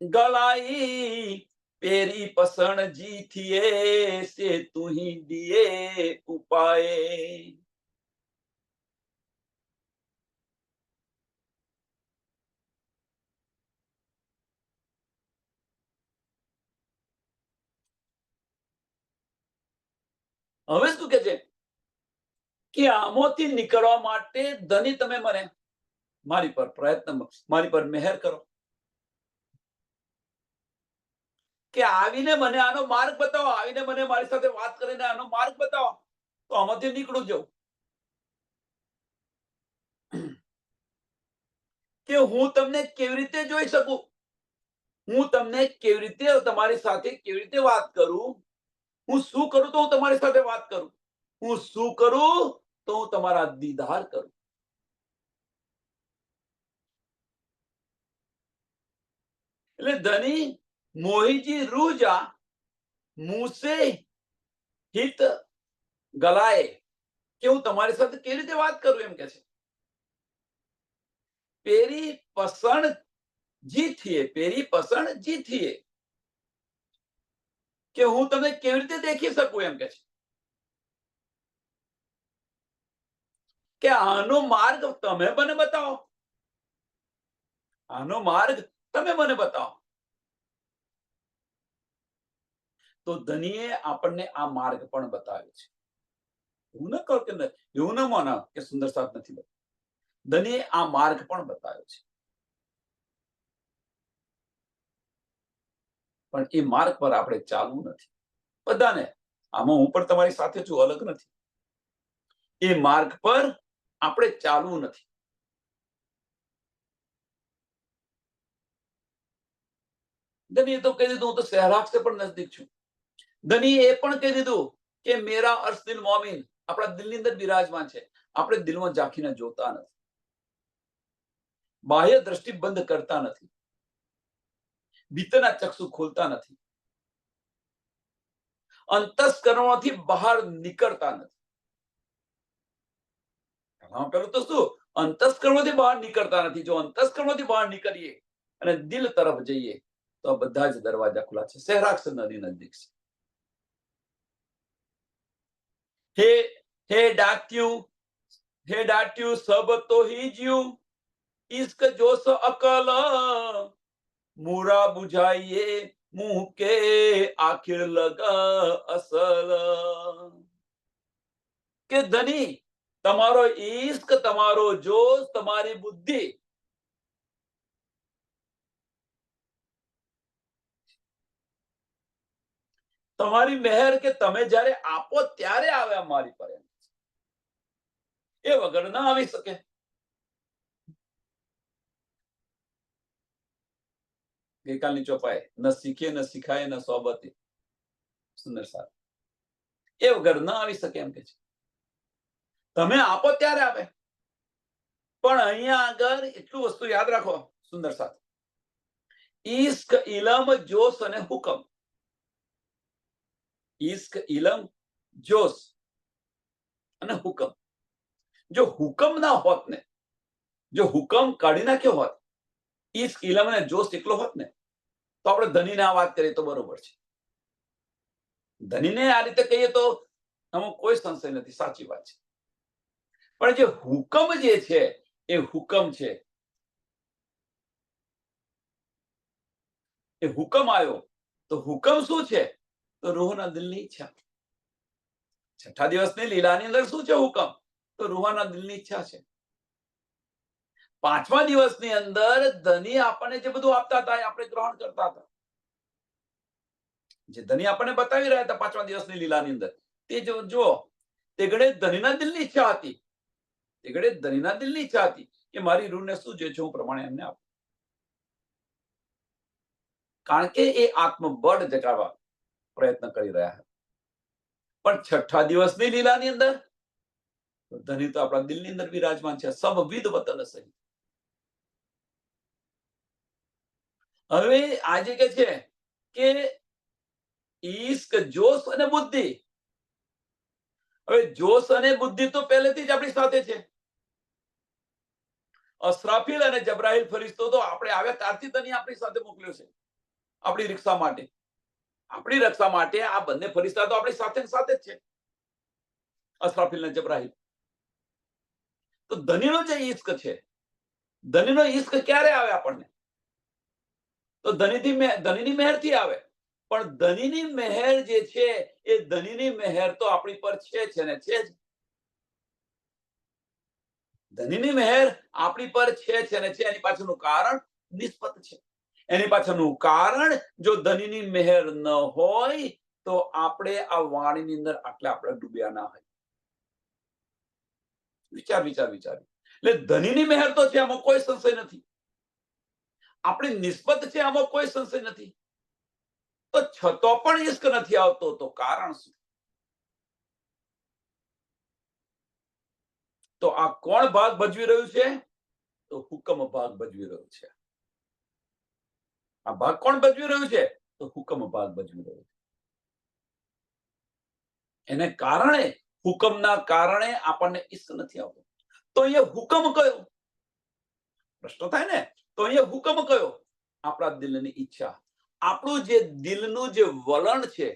ગલાઈ પેરી પસણ જી થિયે સે તુહી દિયે ઉપાય. હવે શું કે છે કે આમાંથી નીકળવા માટે ધની તમે મને મારી પર પ્રયત્ન, મારી પર મહેર કરો, કે આવીને મને આનો માર્ગ બતાવો, આવીને મને મારી સાથે વાત કરીને આનો માર્ગ બતાવો, તો આમાંથી નીકળું જાઉં. કે હું તમને કેવી રીતે જોઈ શકું, હું તમને કેવી રીતે, તમારી સાથે કેવી રીતે વાત કરું, હું શું કરું તો હું તમારી સાથે વાત કરું, હું શું કરું તો હું તમારા દીદાર કરું. એટલે ધની મોહીજી રૂહ જા મુસે હિત ગલાય, કે હું તમારી સાથે કેવી રીતે વાત કરું એમ કે છે. પેરી પસણ જીથીએ, પેરી પસણ જીથીએ, કે હું તમને કેવી રીતે દેખી શકું એમ કે છે. કે આનો માર્ગ તમે મને બતાવો, આનો માર્ગ તમે મને બતાવો. તો ધનીએ આપણને આ માર્ગ પણ બતાવ્યો છે. એવું ન કહો કે એવું ન માનો કે સુંદર સાથ નથી બતાવ્યો. ધનીએ આ માર્ગ પણ બતાવ્યો છે, પણ એ માર્ગ પર આપણે ચાલવું નથી. બધાને, આમાં હું પણ તમારી સાથે છું, અલગ નથી. એ માર્ગ પર આપણે ચાલવું નથી. ધનીએ તો કહી દીધું હું તો સહેરાગ સે પણ નજદીક છું. ધનીએ એ પણ કહી દીધું કે મેરા અર્શ દિલ મોમિન આપણા દિલની અંદર બિરાજમાન છે. આપણે દિલમાં ઝાંખીને જોતા નથી, બાહ્ય દ્રષ્ટિ બંધ કરતા નથી, ભીતરના ચક્ષુ ખોલતા નથી, અંતસ્કરણોથી બહાર નીકળતા નથી. પેલું તો શું, અંતસ્કરણોથી બહાર નીકળતા નથી. જો અંતસ્કરણોથી બહાર નીકળીએ અને દિલ તરફ જઈએ તો બધા જ દરવાજા ખુલ્લા છે. સહેરાગ સે નદી નજદીક છે. હે હે ડાક્યું, હે ડાટ્યું સબ તો હીજ્યું, ઇશ્ક જોશ અકલ મૂરા બુઝાઈએ મુંહ કે આખિર લગા અસલ. કે ધની તમારો ઈશ્ક, તમારો જોશ, તમારી બુદ્ધિ, તમારી મહેર, કે તમે જ્યારે આપો ત્યારે આવે અમારી પર, એ વગર ના આવી શકે. ગઈકાલની ચોપાઈ, ન શીખે ન શીખાય ન સોબતે, સુંદર સાથ, એ વગર ના આવી શકે એમ કે છે. તમે આપો ત્યારે આવે. પણ અહીંયા આગળ એટલું વસ્તુ યાદ રાખો સુંદર સાથ, ઈશ્ક, ઇલમ, જોશ અને હુકમ. ઈશ્ક, ઇલમ, જોશ અને હુકમ. જો હુકમ ના હોત ને, જો હુકમ કાઢી નાખ્યો હોત, ઈશ્ક, ઇલમ અને જોશ એકલો હોત ને, તો આપણે ધનીને આ વાત કરીએ તો બરોબર છે. ધનીને આ રીતે કહીએ તો આમાં કોઈ સંશય નથી, સાચી વાત છે. પણ જે હુકમ જે છે એ હુકમ છે, એ હુકમ આવ્યો તો હુકમ શું છે? તો રૂહના દિલની ઈચ્છા. છઠ્ઠા દિવસની લીલાની અંદર શું છે હુકમ? તો રૂહાના દિલની ઈચ્છા છે. પાંચમા દિવસની અંદર ધની આપણને જે બધું આપતા હતા એ આપણે ગ્રહણ કરતા હતા. જે ધની આપણને બતાવી રહ્યા હતા પાંચમા દિવસની લીલાની અંદર, તે જો તે ઘડે ધનીના દિલની ઈચ્છા હતી, તે ઘડે ધનીના દિલની ઈચ્છા હતી કે મારી રૂહને શું જોઈએ છે હું પ્રમાણે એમને આપું. કારણ કે એ આત્મબળ જગાડવા પ્રયત્ન કરી રહ્યા હતા. પણ છઠ્ઠા દિવસની લીલાની અંદર ધની તો આપણા દિલની અંદર બિરાજમાન છે, સબવિધ વતન સહિત. હવે આજે કે છે કે ઈશ્ક, જોશ અને બુદ્ધિ. હવે જોશ અને બુદ્ધિ તો પહેલેથી જ આપણી સાથે છે. અસરાફીલ અને જબ્રાઈલ ફરિશ્તો તો આપણે આવ્યા ત્યારથી ધની આપણી સાથે મોકલ્યો છે, આપણી રિક્ષા માટે. આપણી રક્ષા માટે આ બંને ફરિશ્તા તો આપણી સાથે ને સાથે જ છે, અસરાફીલ અને જબરાઈલ. તો ધનીનો જે ઈશ્ક છે, ધનીનો ઈશ્ક ક્યારે આવે આપણને? તો ધનીની મહેરથી આવે. પણ ધનીની મહેર જે છે, એ ધનીની મહેર તો આપણી પર છે ને છે જ. ધનીની મહેર આપણી પર છે ને છે. એની પાછળનું કારણ નિસ્બત છે. એની પાછળનું કારણ જો ધનીની મહેર ન હોય તો આપણે આ વાણીની અંદર આટલા આપણે ડૂબ્યા ના હોય. વિચાર વિચાર વિચાર. એટલે ધનીની મહેર તો છે, આમાં કોઈ સંશય નથી. આપણી નિસ્બત છે, આમાં કોઈ સંશય નથી. તો છતો પણ ઈશ્ક નથી આવતો, તો કારણ શું? તો આ કોણ ભાગ ભજવી રહ્યું છે? તો હુકમ ભાગ ભજવી રહ્યું છે. આ ભાગ કોણ ભજવી રહ્યું છે? તો હુકમ ભાગ ભજવી રહ્યું છે. એને કારણે, હુકમના કારણે આપણને ઈશ્ક નથી આવતો. તો અહીંયા હુકમ કયો? પ્રશ્ન થાય ને. તો અહીંયા હુકમ કયો? આપણા દિલની ઈચ્છા. આપણું જે દિલનું જે વલણ છે,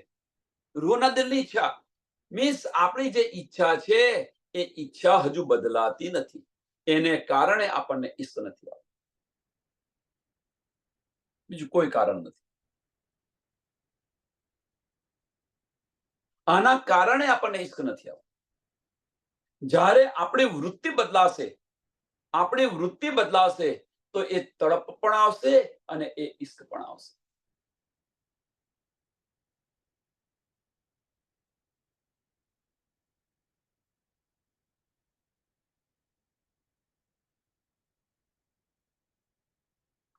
રૂહના દિલની ઈચ્છા, મીન્સ આપણી જે ઈચ્છા છે, એ ઈચ્છા હજુ બદલાતી નથી. એને કારણે આપણને ઈશ્ક નથી આવતું. બીજું કોઈ કારણ નથી. આના કારણે આપણને ઈશ્ક નથી આવતું. જ્યારે આપણી વૃત્તિ બદલાશે, આપણી વૃત્તિ બદલાશે તો એ તડપ પણ આવશે અને એ ઈશ્ક પણ આવશે.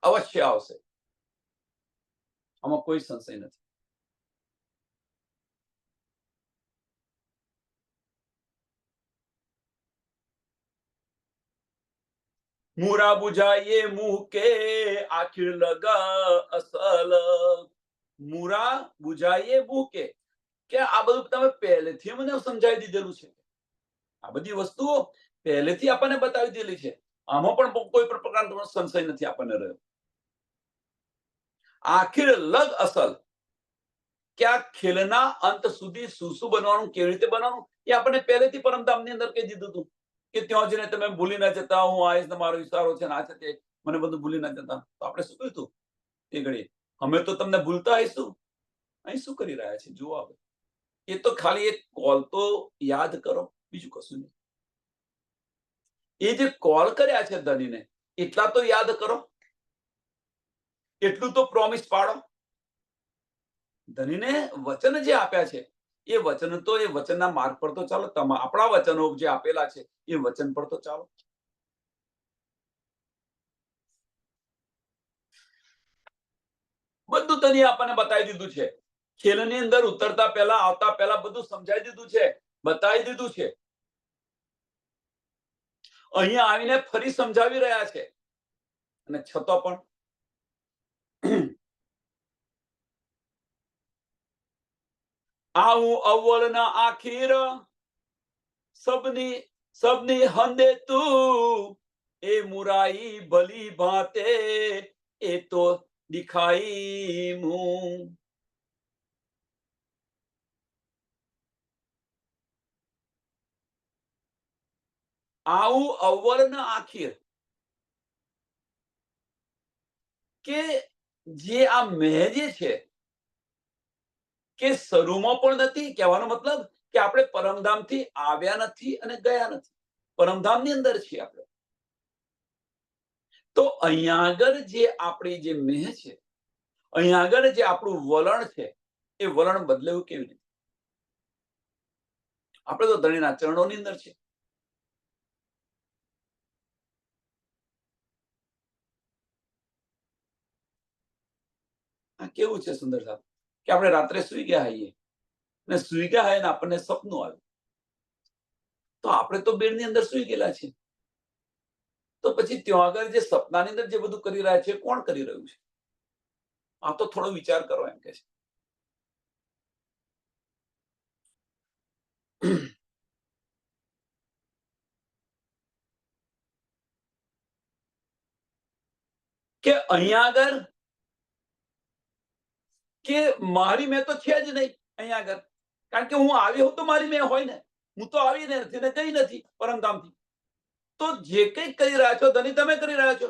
અવશ્ય આવશે. આમાં કોઈ સંશય નથી. મૂરા બુઝાઈએ મુહ કે આખિર લગા અસલ. મૂરા બુઝાઈએ મુહ કે આ બધું તમે પહેલેથી મને સમજાવી દીધેલું છે. આ બધી વસ્તુઓ પહેલેથી આપણને બતાવી દીધેલી છે. આમાં પણ કોઈ પણ પ્રકારનો સંશય નથી આપણને રહ્યો. આખિર લગ અસલ, કે આ ખેલના અંત સુધી શું શું બનવાનું, કેવી રીતે બનવાનું, એ આપણને પહેલેથી પરમધામની અંદર કહી દીધું હતું કે ત્યાં જઈને તમે ભૂલી ના જતા, હું આવીશ ને મારો ઈશારો છે ને આ છે તે, મને બધું ભૂલી ના જતા. તો આપણે શું કહ્યું હતું એ ઘડી? અમે તો તમને ભૂલતા આવીશું. અહીં શું કરી રહ્યા છે જુઓ. આવે એ તો ખાલી એક કોલ તો યાદ કરો, બીજું કશું નહીં. એ જે કોલ કર્યા છે ધનીને, એટલા તો યાદ કરો, એટલું તો પ્રોમિસ પાડો. ધનીને વચન જે આપ્યા છે, એ વચન તો એ વચનના માર્ગ પર તો ચાલો. આપણા વચનો જે આપેલા છે એ વચન પર તો ચાલો. બધું ધની આપણને બતાવી દીધું છે. ખેલની અંદર ઉતરતા પહેલા, આવતા પહેલા બધું સમજાવી દીધું છે, બતાવી દીધું છે. અહીંયા આવીને ફરી સમજાવી રહ્યા છે. અને છતાં પણ આવું અવ્વલ ના આખીર, સબની સબની હંદે તું, એ મુરાઈ ભલી ભાતે, એ તો દિખાઈ મું. આવું અવ્વલ ના આખીર, કે જે આ મેં જે છે કે શરૂમાં પણ નથી. કહેવાનો મતલબ કે આપણે પરમધામથી આવ્યા નથી અને ગયા નથી, પરમધામની અંદર છીએ આપણે. તો અહીંયા આગળ જે આપણી જે મેહ છે, અહીંયા આગળ જે આપણું વલણ છે, એ વલણ બદલેવું કેવી રીતે? આપણે તો ધણીના ચરણોની અંદર છે. આ કેવું છે સુંદર સાહેબ, કે આપણે રાત્રે સુઈ ગયા હોઈએ ને સુઈ ગયા હોય ને આપણને સપનું આવ્યું, તો આપણે તો બેડની અંદર સુઈ ગયેલા છે. તો પછી ત્યાં આગળ જે સપનાની અંદર જે બધું કરી રહ્યા છે, કોણ કરી રહ્યું છે? આ તો થોડો વિચાર કરો, એમ કે છે. કે અહીંયા આગળ કે મારી મેં તો છે જ નહીં અહીંયા આગળ, કારણ કે હું આવ્યો હોઉં તો મારી મેં હોય ને. હું તો આવીને નથી ને કઈ નથી પરમધામથી. તો જે કંઈ કરી રહ્યા છો ધણી તમે કરી રહ્યા છો.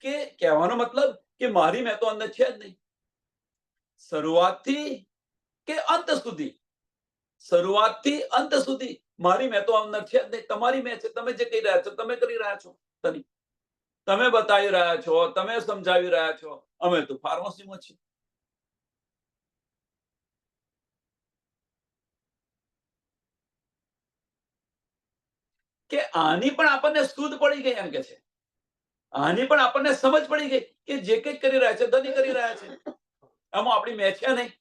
કે કહેવાનો મતલબ કે મારી મેં તો અંદર છે જ નહીં. શરૂઆતથી કે અંત સુધી, શરૂઆતથી અંત સુધી મારી મેં તો અંદર છે જ નહીં. તમારી મેં છે. તમે જે કહી રહ્યા છો તમે કરી રહ્યા છો ધણી. તમે બતાવી રહ્યા છો, તમે સમજાવી રહ્યા છો. અમે તો ફાર્મસીમાં છીએ. કે આની પણ આપણને સૂઝ પડી ગઈ એમ કે છે. આની પણ આપણને સમજ પડી ગઈ કે જે કંઈ કરી રહ્યા છે ધણી કરી રહ્યા છે. આમાં આપણી મેં છે નહીં.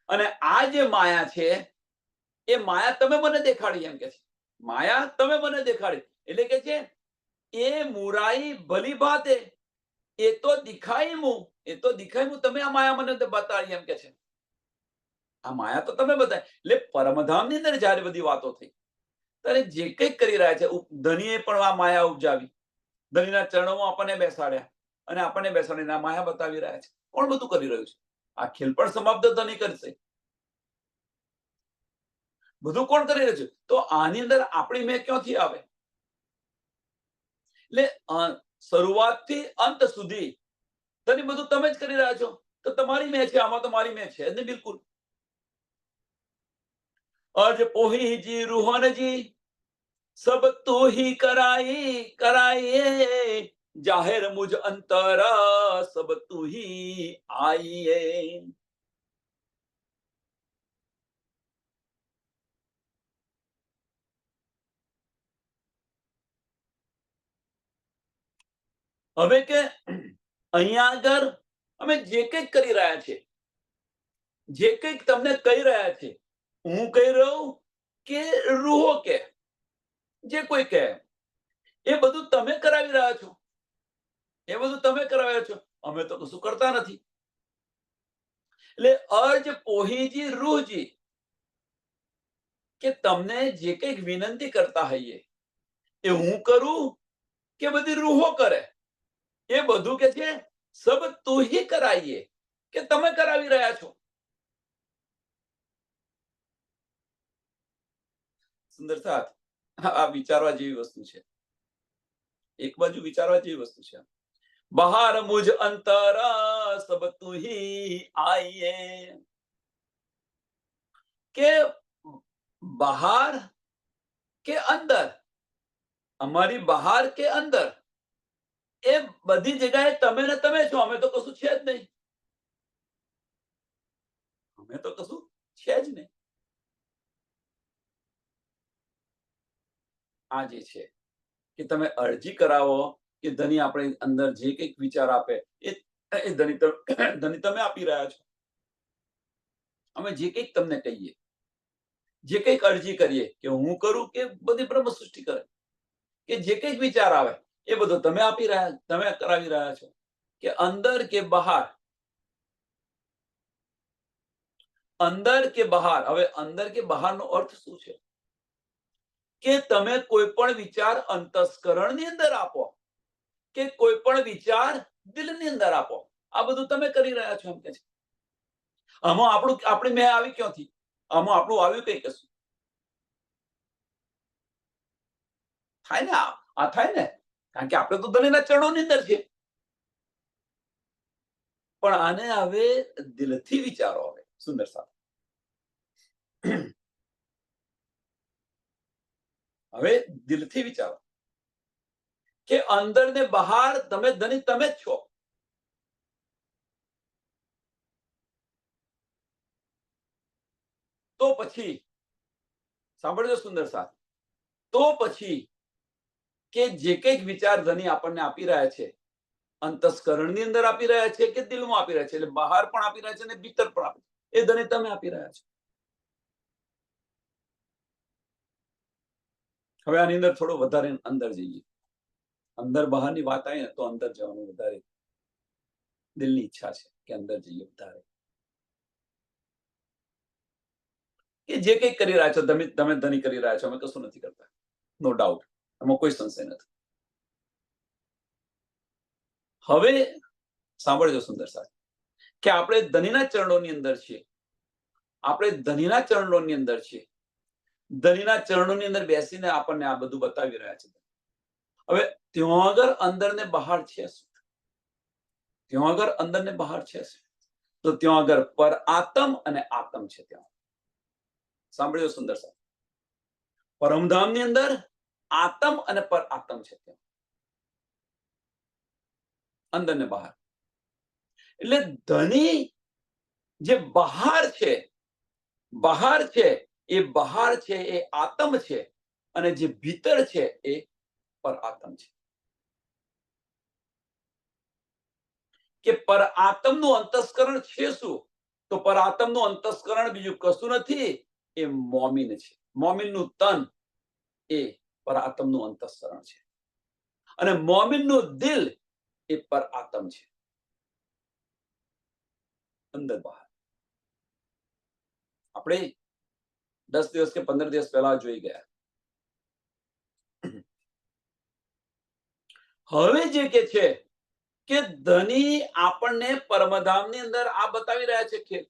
અને આ જે માયા છે એ માયા તમે મને દેખાડી એમ કે છે. માયા તમે મને દેખાડી એટલે કે છે એ મુરાઈ ભલી ભાતે એ તો દિખાઈ મું, એ તો દિખાઈ મું, તમે આ માયા મને બતાડી એમ કે છે. આ માયા તો તમે બતાવી. એટલે પરમધામની અંદર જયારે બધી વાતો થઈ ત્યારે જે કંઈક કરી રહ્યા છે ધણીએ પણ આ માયા ઉપજાવી. ધણીના ચરણોમાં આપણને બેસાડ્યા અને આપણને બેસાડીને આ માયા બતાવી રહ્યા છે. કોણ બધું કરી રહ્યું છે? આ ખેલ પણ સમાપ્ત ધણી કરશે. બધું કોણ કરી રહ્યું છે? તો આની અંદર આપણી મેં ક્યાંથી આવે? એટલે શરૂઆતથી અંત સુધી ધણી બધું તમે જ કરી રહ્યા છો. તો તમારી મેં છે, આમાં તો મારી મેં છે જ નહીં બિલકુલ. અજ પોહીજી રૂહનજી સબ તું ही कराई कराई जाहिर मुझ अंतरा सब તું ही आइए. હવે કે અહીંયા આગળ અમે જે કંઈક કરી રહ્યા છે, જે કંઈક તમને કહી રહ્યા છે, હું કહી રહ્યો કે રૂહો કે જે કોઈ કહે એ બધું તમે કરાવી રહ્યા છો. એ બધું તમે કરાવી રહ્યા છો. અમે તો કશું કરતા નથી. એટલે અર્જ પોહીજી રૂહજી કે તમને જે કંઈક વિનંતી કરતા હોઈએ એ હું કરું કે બધી રૂહો કરે, એ બધું કે છે સબ તું ही કરાઈએ કે તમે કરાવી રહ્યા છો. સુંદર સાથ, આ વિચારવા જેવી વસ્તુ છે. એક બાજુ વિચારવા જેવી વસ્તુ છે. બહાર મુझ અંતરા સબ તું ही आइए કે બહાર કે અંદર, અમારી બહાર કે અંદર એ બધી જગ્યાએ તમે ને તમે છો. અમે તો કશું છે જ નહીં. અમે તો કશું છે જ નહીં. આ જે છે કે તમે અરજી કરાવો કે ધણી આપણે અંદર જે કંઈક વિચાર આપે એ ધણી તમે આપી રહ્યા છો. અમે જે કંઈક તમને કહીએ, જે કંઈક અરજી કરીએ કે હું કરું કે બધી બ્રહ્મ સૃષ્ટિ કરે, કે જે કંઈક વિચાર આવે એ બધો તમે આપી રહ્યા, તમે કરાવી રહ્યા છો. કે અંદર કે બહાર, અંદર કે બહાર. હવે અંદર કે બહારનો અર્થ શું છે? કે તમે કોઈ પણ વિચાર અંતસ્કરણની અંદર આપો કે કોઈ પણ વિચાર દિલની અંદર આપો, આ બધું તમે કરી રહ્યા છો એમ કે છે. આમાં આપણી મેં આવી ક્યાંથી? આમાં આપણું આવ્યું કઈ કશું થાય ને? આ થાય ને કારણ કે આપણે તો ધણીના ચરણોની અંદર છે. પણ આને હવે દિલથી વિચારો. હવે સુંદર સાહેબ, હવે દિલથી વિચારો કે અંદર ને બહાર તમે ધણી તમે જ છો. તો પછી સાંભળજો સુંદર સાહેબ, તો પછી કે જે કંઈક વિચાર ધણી આપણને આપી રહ્યા છે, અંતસ્કરણની અંદર આપી રહ્યા છે કે દિલમાં આપી રહ્યા છે, એટલે બહાર પણ આપી રહ્યા છે અને ભીતર પણ આપી, એ ધણી તમે આપી રહ્યા છો. હવે આની અંદર થોડો વધારે અંદર જઈએ. અંદર બહારની વાત આવે ને તો અંદર જવાનું વધારે દિલની ઈચ્છા છે કે અંદર જઈએ વધારે. કે જે કંઈક કરી રહ્યા છો તમે ધણી કરી રહ્યા છો, અમે કશું નથી કરતા. નો ડાઉટ, એમાં કોઈ સંશય નથી. હવે સાંભળજો સુંદર સાહેબ, કે આપણે ધનીના ચરણોની અંદર છીએ. આપણે ધનીના ચરણોની અંદર છીએ. ધનીના ચરણોની અંદર બેસીને આપણને આ બધું બતાવી રહ્યા છે. હવે ત્યાં આગળ અંદર ને બહાર છે શું? ત્યાં આગળ અંદર ને બહાર છે શું? તો ત્યાં આગળ પર આત્મ અને આત્મ છે. ત્યાં સાંભળ્યો સુંદર સાહેબ, પરમધામની અંદર આત્મ અને પર આત્મ છે. ત્યાં અંદર ને બહાર. એટલે ધની જે બહાર છે, બહાર છે એ બહાર છે એ આત્મ છે, અને જે ભીતર છે એ પર આત્મ છે. કે પર આત્મનું અંતસ્કરણ છે શું? તો પર આત્મનું અંતસ્કરણ બીજું કશું નથી, એ મોમીન છે. મોમીનનું તન એ પર આત્મનું અંતસ્કરણ છે, અને મોમીનનું દિલ એ પર આત્મ છે. અંદર બહાર. આપણે 10 દિવસ કે 15 દિવસ પહેલા જોઈ ગયા. હવે જે કે છે કે ધની આપણને પરમધામની અંદર આ બતાવી રહ્યા છે, ખેલ.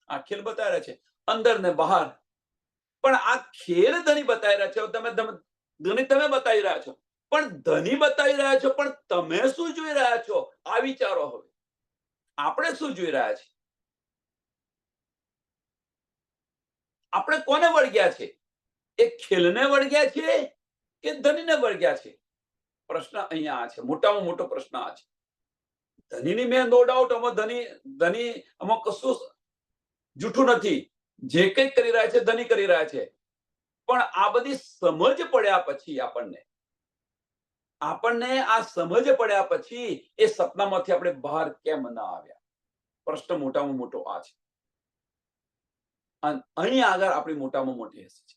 આ ખેલ બતાવી રહ્યા છે, અંદર ને બહાર. પણ આ ખેલ ધની બતાવી રહ્યા છે. ધની તમે બતાવી રહ્યા છો, પણ ધની બતાવી રહ્યા છો, પણ તમે શું જોઈ રહ્યા છો? આ વિચારો. હવે આપણે શું જોઈ રહ્યા છીએ? આપણે કોને વળગ્યા છે? એ ખેલને વળગ્યા છે કે ધનીને વળગ્યા છે? પ્રશ્ન અહીંયા આ છે. મોટામાં મોટો પ્રશ્ન આ છે. ધનીની મેં નો ડાઉટ, ધની આમાં કશું જૂઠું નથી. જે કંઈ કરી રહ્યા છે ધની કરી રહ્યા છે. પણ આ બધી સમજ પડ્યા પછી આપણને આ સમજ પડ્યા પછી એ સપનામાંથી આપણે બહાર કેમ ના આવ્યા? પ્રશ્ન મોટામાં મોટો આ છે. અહીં આગળ આપણી મોટામાં મોટી હશે છે.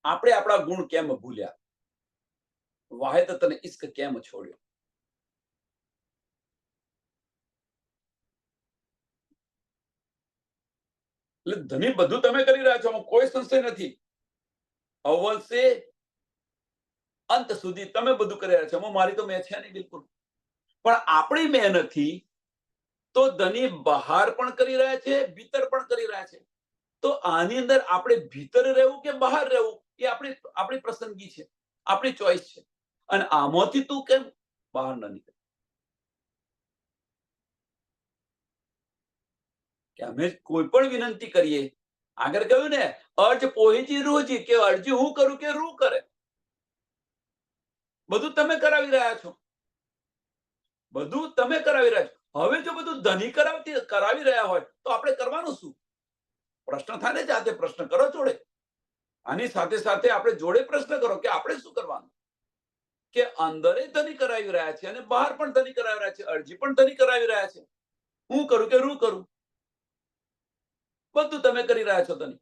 આપણે આપણા ગુણ કેમ ભૂલ્યા? વાહે તો તને ઇશ્ક કેમ છોડ્યો? એટલે ધની બધું તમે કરી રહ્યા છો, કોઈ સંશય નથી. અવ્વલ સે અંત સુધી તમે બધું કરી રહ્યા છો. મારી તો મેં છે નહીં બિલકુલ. પણ આપણી મહેનતથી તો ધની બહાર પણ કરી રહ્યા છે, ભીતર પણ કરી રહ્યા છે. તો આની અંદર આપણે ભીતર રહેવું કે બહાર રહેવું એ આપણી પસંદગી છે, આપણી ચોઈસ છે. અને આમાંથી તું કેમ બહાર ન નીકળે? કે અમે કોઈ પણ વિનંતી કરીએ, આગળ કહ્યું ને, અર્જ પોહીજી રૂહજી, કે અરજી હું કરું કે રૂહ કરે? બધું તમે કરાવી રહ્યા છો. બધું તમે કરાવી રહ્યા છો. હવે જો બધું ધની કરાવી રહ્યા હોય તો આપણે કરવાનું શું? પ્રશ્ન થાય ને, જાતે પ્રશ્ન કરો જોડે. આની સાથે સાથે આપણે જોડે પ્રશ્ન કરો કે આપણે શું કરવાનું? કે અંદરે ધની કરાવી રહ્યા છે અને બહાર પણ ધની કરાવી રહ્યા છે, અરજી પણ ધની કરાવી રહ્યા છે. હું કરું કે રૂ કરું? બધું તમે કરી રહ્યા છો ધની.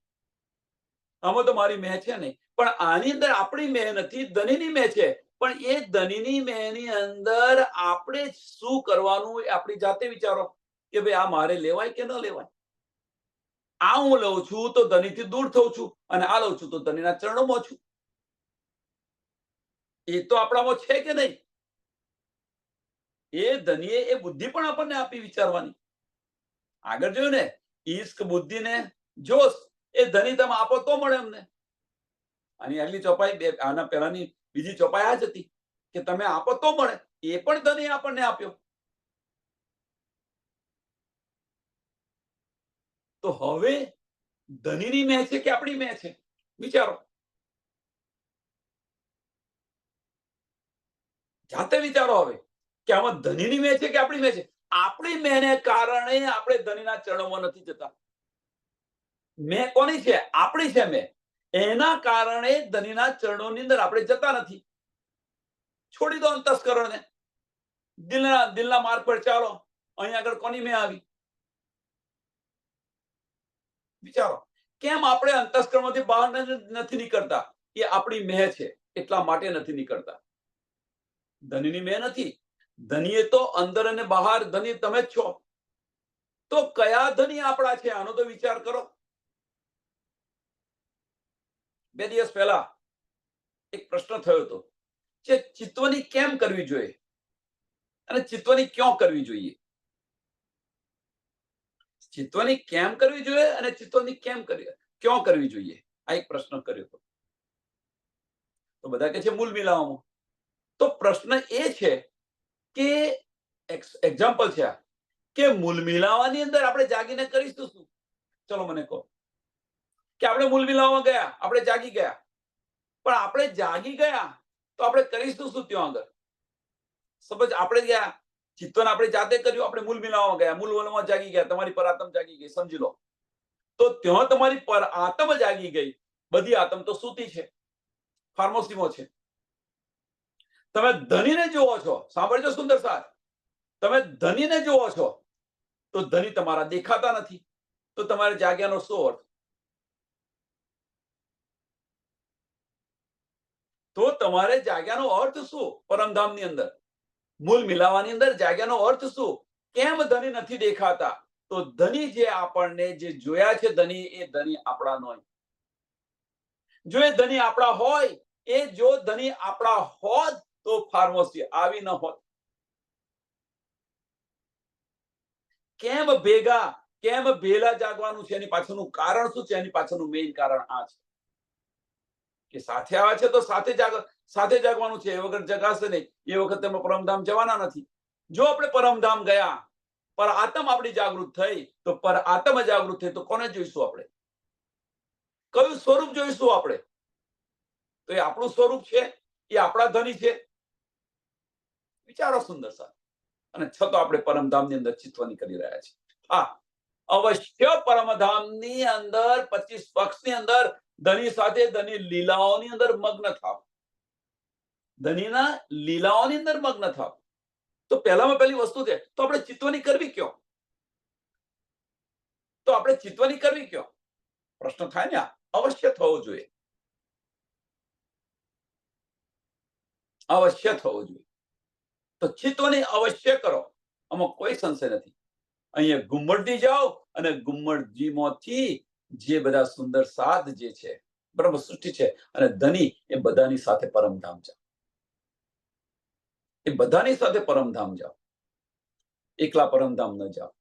આમાં તો મારી મેં છે નહીં, પણ આની અંદર આપણી મેં નથી, ધનીની મેં છે. પણ એ ધનીની મેંની અંદર આપણે શું કરવાનું એ આપણી જાતે વિચારો કે ભાઈ આ મારે લેવાય કે ન લેવાય. આ હું લઉં છું તો ધનીથી દૂર થઉં છું, અને આ લઉં છું તો ધનીના ચરણોમાં છું. એ તો આપણામાં છે કે નહીં? એ ધનીએ એ બુદ્ધિ પણ આપણને આપી વિચારવાની. આગળ જોયું ને, ઈશ્ક, બુદ્ધિ ને જોશ એ ધની તમે આપો તો મળે અમને. આની આગલી ચોપાઈ, આના પહેલાની બીજી ચોપાઈ આ જ હતી કે તમે આપો તો મળે. એ પણ ધની આપણને આપ્યો. તો હવે ધનીની મેં છે કે આપણી મેં છે? વિચારો, જાતે વિચારો હવે કે આમાં ધનીની મેં છે કે આપણી મેં છે? આપણી મેને કારણે આપણે ધનીના ચરણોમાં નથી જતા. મેં કોની છે? આપણી છે મેં. એના કારણે ધનીના ચરણોની અંદર આપણે જતા નથી. છોડી દો અંતસ્કરણને, દિલના માર્ગ પર ચાલો. અહીં આગળ કોની મેં આવી? વિચારો, કેમ આપણે અંતસ્કરણમાંથી બહાર નથી નીકળતા? એ આપણી મેં છે એટલા માટે નથી નીકળતા. ધનીની મેં નથી. ધનીએ તો અંદર અને બહાર ધની તમે જ છો. તો કયા ધની આપણા છે? આનો તો વિચાર કરો. 2 દિવસ પહેલા એક પ્રશ્ન થયો હતો કે ચિત્તવની કેમ કરવી જોઈએ અને ચિત્તવની ક્યાં કરવી જોઈએ? ચિત્તવની કેમ કરવી જોઈએ અને ચિત્તવની ક્યાં કરવી જોઈએ? આ એક પ્રશ્ન કર્યો હતો. તો બધા કહે છે મૂલ મિલાવવામાં. તો પ્રશ્ન એ છે કે એક્ઝામ્પલ છે આ, કે મૂલ મિલાવાની અંદર આપણે જાગીને કરીશું શું? ચલો મને કહો કે આપણે મૂલ મિલાવવા ગયા, આપણે જાગી ગયા, પણ આપણે જાગી ગયા તો આપણે કરીશું શું ત્યાં આગળ? સપોઝ આપણે ગયા, ચિત્તવન આપણે જાતે કર્યું, આપણે મૂલ મિલાવવા ગયા, મૂલ મિલાવવા જાગી ગયા, તમારી પર આત્મ જાગી ગઈ, સમજી લો. તો ત્યાં તમારી પર આત્મ જાગી ગઈ. બધી આત્મ તો સૂતી છે, ફાર્મસીમાં છે. તમે ધનીને જુઓ છો, સાંભળજો સુંદર સાથ, તમે ધનીને જુઓ છો તો ધની તમારા દેખાતા નથી, તો તમારે જાગ્યાનો શું અર્થ? તો તમારે જાગ્યાનો અર્થ શું? પરમધામની અંદર મૂલ મિલાવાની અંદર જાગ્યાનો અર્થ શું? કેમ ધની નથી દેખાતા? તો ધની જે આપણને જે જોયા છે ધની, એ ધની આપણા નહીં. જો એ ધની આપણા હોય, એ જો ધની આપણા હોત તો ફાર્મસી આવી ન હોત. કેમ ભેલા જાગવાનું છે? એની પાછળનું કારણ શું છે? એની પાછળનું મેઇન કારણ આ છે કે સાથે આવે છે તો સાથે જાગવાનું છે. એ વખત જગાશે નહીં, એ વખત તમે પરમધામ જવાના નથી. જો આપણે પરમધામ ગયા, પર આત્મ આપણી જાગૃત થઈ, તો પર આત્મ જાગૃત થઈ તો કોને જોઈશું આપણે? કયું સ્વરૂપ જોઈશું આપણે? તો એ આપણું સ્વરૂપ છે, એ આપણા ધની છે. વિચારો સુંદર સાહેબ. અને છતાં આપણે પરમધામની અંદર ચિત્તવની કરી રહ્યા છીએ. હા, અવશ્ય પરમધામની અંદર 25 પક્ષની અંદર ધની સાથે ધની લીલાઓની અંદર મગ્ન થાવ, ધનીના લીલાઓની અંદર મગ્ન થાવ. તો પહેલામાં પહેલી વસ્તુ છે, તો આપણે ચિત્તવની કરવી ક્યાં? તો આપણે ચિત્તવની કરવી ક્યાં? પ્રશ્ન થાય ને, અવશ્ય થવો જોઈએ, અવશ્ય થવો જોઈએ. તો ચિત્તવની અવશ્ય કરો, આમાં કોઈ સંશય નથી. અહીંયા ગુમ્મટથી જાઓ અને ગુમ્મટજીમાંથી જે બધા સુંદર સાધ જે છે, બ્રહ્મ સૃષ્ટિ છે અને ધની, એ બધાની સાથે પરમધામ જાઓ. એ બધાની સાથે પરમધામ જાઓ, એકલા પરમધામ ન જાઓ.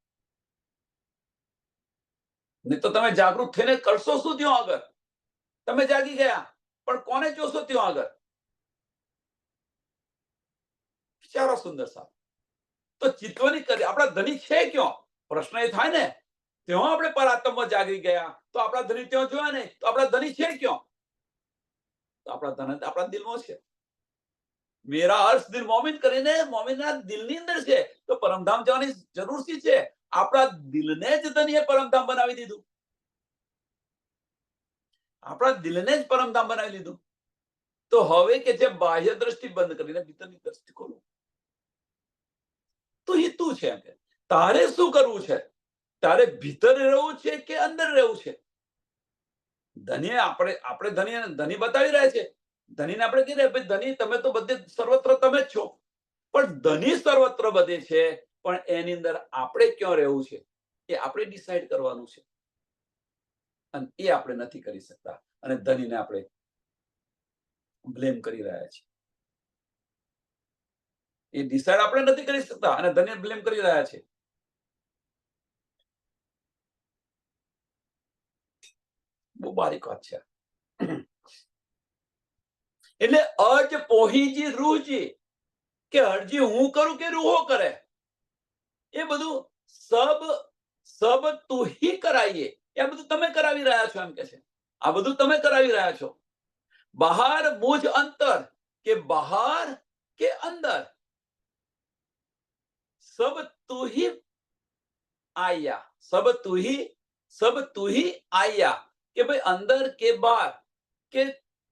નહીં તો તમે જાગૃત થઈને કરશો શું ત્યાં આગળ? તમે જાગી ગયા, પણ કોને જોશો ત્યાં આગળ? વિચારો સુંદર સાહેબ. તો ચિત્તવની કરી, આપણા ધની છે ક્યાં? પ્રશ્ન એ થાય ને. ત્યાં આપણે પરાત્મમાં જાગી ગયા તો આપણા ધની ત્યાં જોયા નહીં, તો આપણા ધની છે ક્યાં? તો આપણા ધન આપણા દિલમાં છે. મેરા અર્શ દિલ મોમિન કરીને મોમિનના દિલની અંદર છે. તો પરમધામ જવાની જરૂર શી છે? આપણા દિલને જ ધનીએ પરમધામ બનાવી દીધું. આપણા દિલને જ પરમધામ બનાવી લીધું. તો હવે કે જે બાહ્ય દ્રષ્ટિ બંધ કરીને ભીતરની દ્રષ્ટિ ખોલો. તો હેતુ છે કે તારે શું કરવું છે? તારે ભીતર રહેવું છે કે અંદર રહેવું છે? ધની આપણે ધની બતાવી રહ્યા છે. ધનીને આપણે કહી રહ્યા, ભાઈ ધની તમે તો બધે સર્વત્ર તમે જ છો. પણ ધની સર્વત્ર બધે છે, પણ એની અંદર આપણે ક્યાં રહેવું છે એ આપણે ડિસાઈડ કરવાનું છે. અને એ આપણે નથી કરી શકતા, અને ધનીને આપણે બ્લેમ કરી રહ્યા છીએ. એ ડિસાઈડ આપણે નથી કરી શકતા અને ધનીને બ્લેમ કરી રહ્યા છે. બહુ બારીક વાત છે. એટલે અજ પોહીજી રૂહજી, કે હરજી હું કરું કે રૂહો કરે, એ બધું સબ તું હી કરાઈએ. એ બધું તમે કરાવી રહ્યા છો એમ કે છે. આ બધું તમે કરાવી રહ્યા છો. બહાર મુજ અંતર, કે બહાર કે અંદર, સબ તું હી આયા, સબ તું હી આયા. કે ભાઈ અંદર કે બહાર કે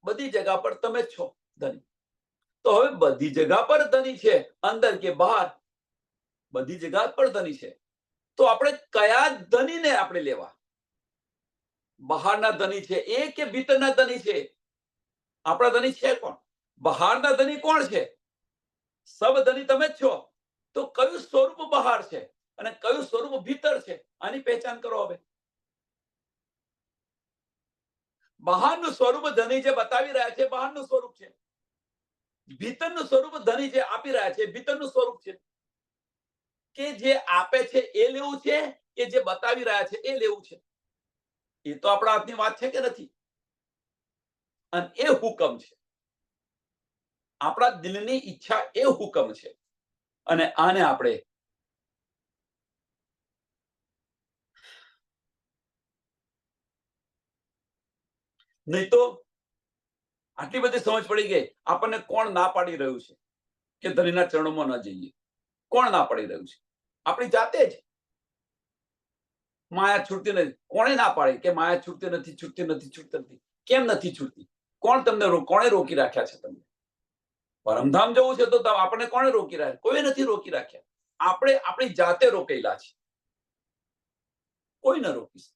બધી જગા પર તમે છો ધની. તો હવે બધી જગા પર ધની છે, અંદર કે બહાર બધી જગા પર ધની છે. તો આપણે કયા ધનીને આપણે લેવા? બહારના ધની છે એ કે ભીતરના ધની છે? આપણા ધની છે કોણ? બહારના ધની કોણ છે? સબ ધની તમે જ છો. તો કયું સ્વરૂપ બહાર છે અને કયું સ્વરૂપ ભીતર છે? આની પહેચાન કરો. હવે બહારનું સ્વરૂપ ધણી જે બતાવી રહ્યા છે બહારનું સ્વરૂપ છે, ભીતરનું સ્વરૂપ ધણી જે આપી રહ્યા છે ભીતરનું સ્વરૂપ છે. કે જે આપે છે એ લેવું છે કે જે બતાવી રહ્યા છે એ લેવું છે, એ તો આપણા હાથની વાત છે કે નથી? અને એ હુકમ છે, આપણા દિલની ઈચ્છા એ હુકમ છે. અને આને આપણે નહીં તો આટલી બધી સમજ પડી ગઈ, આપણને કોણ ના પાડી રહ્યું છે કે ધણીના ચરણોમાં ન જઈએ? કોણ ના પાડી રહ્યું છે? આપણી જાતે જ. માયા છૂટતી નથી. કોણે ના પાડી કે માયા છૂટતી નથી, છૂટતી નથી, છૂટતી નથી? કેમ નથી છૂટતી? કોણ તમને કોણે રોકી રાખ્યા છે તમને? પરમધામ જવું છે તો આપણને કોણે રોકી રાખ્યા? કોઈ નથી રોકી રાખ્યા. આપણે આપણી જાતે રોકેલા છે. કોઈ ન રોકી શકે.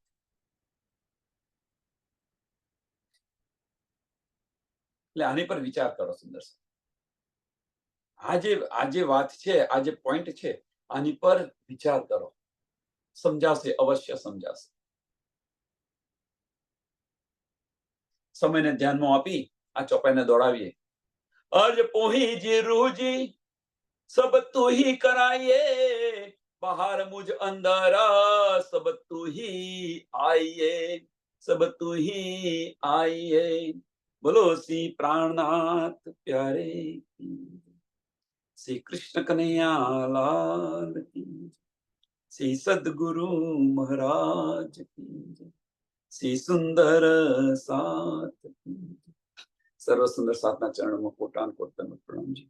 એટલે આની પર વિચાર કરો સુંદર. આ જે વાત છે, આ જે પોઈન્ટ છે, આની પર વિચાર કરો. સમજાશે, અવશ્ય સમજાશે. સમયને ધ્યાનમાં આપી આ ચોપાઈને દોડાવીએ. અર્જ પોહી રૂહજી સબ તું ही कराइए, बाहर मुझ अंदर सब तू ही आइए, सब तू ही आइए. बोलो श्री प्राणनाथ प्यारे की, श्री कृष्ण कन्हैया लाल की, श्री सदगुरु महाराज की, श्री सुंदर साथ की. સર્વ સુંદર સાધના ચરણોમાં કોટાન કોટ પ્રણામજી.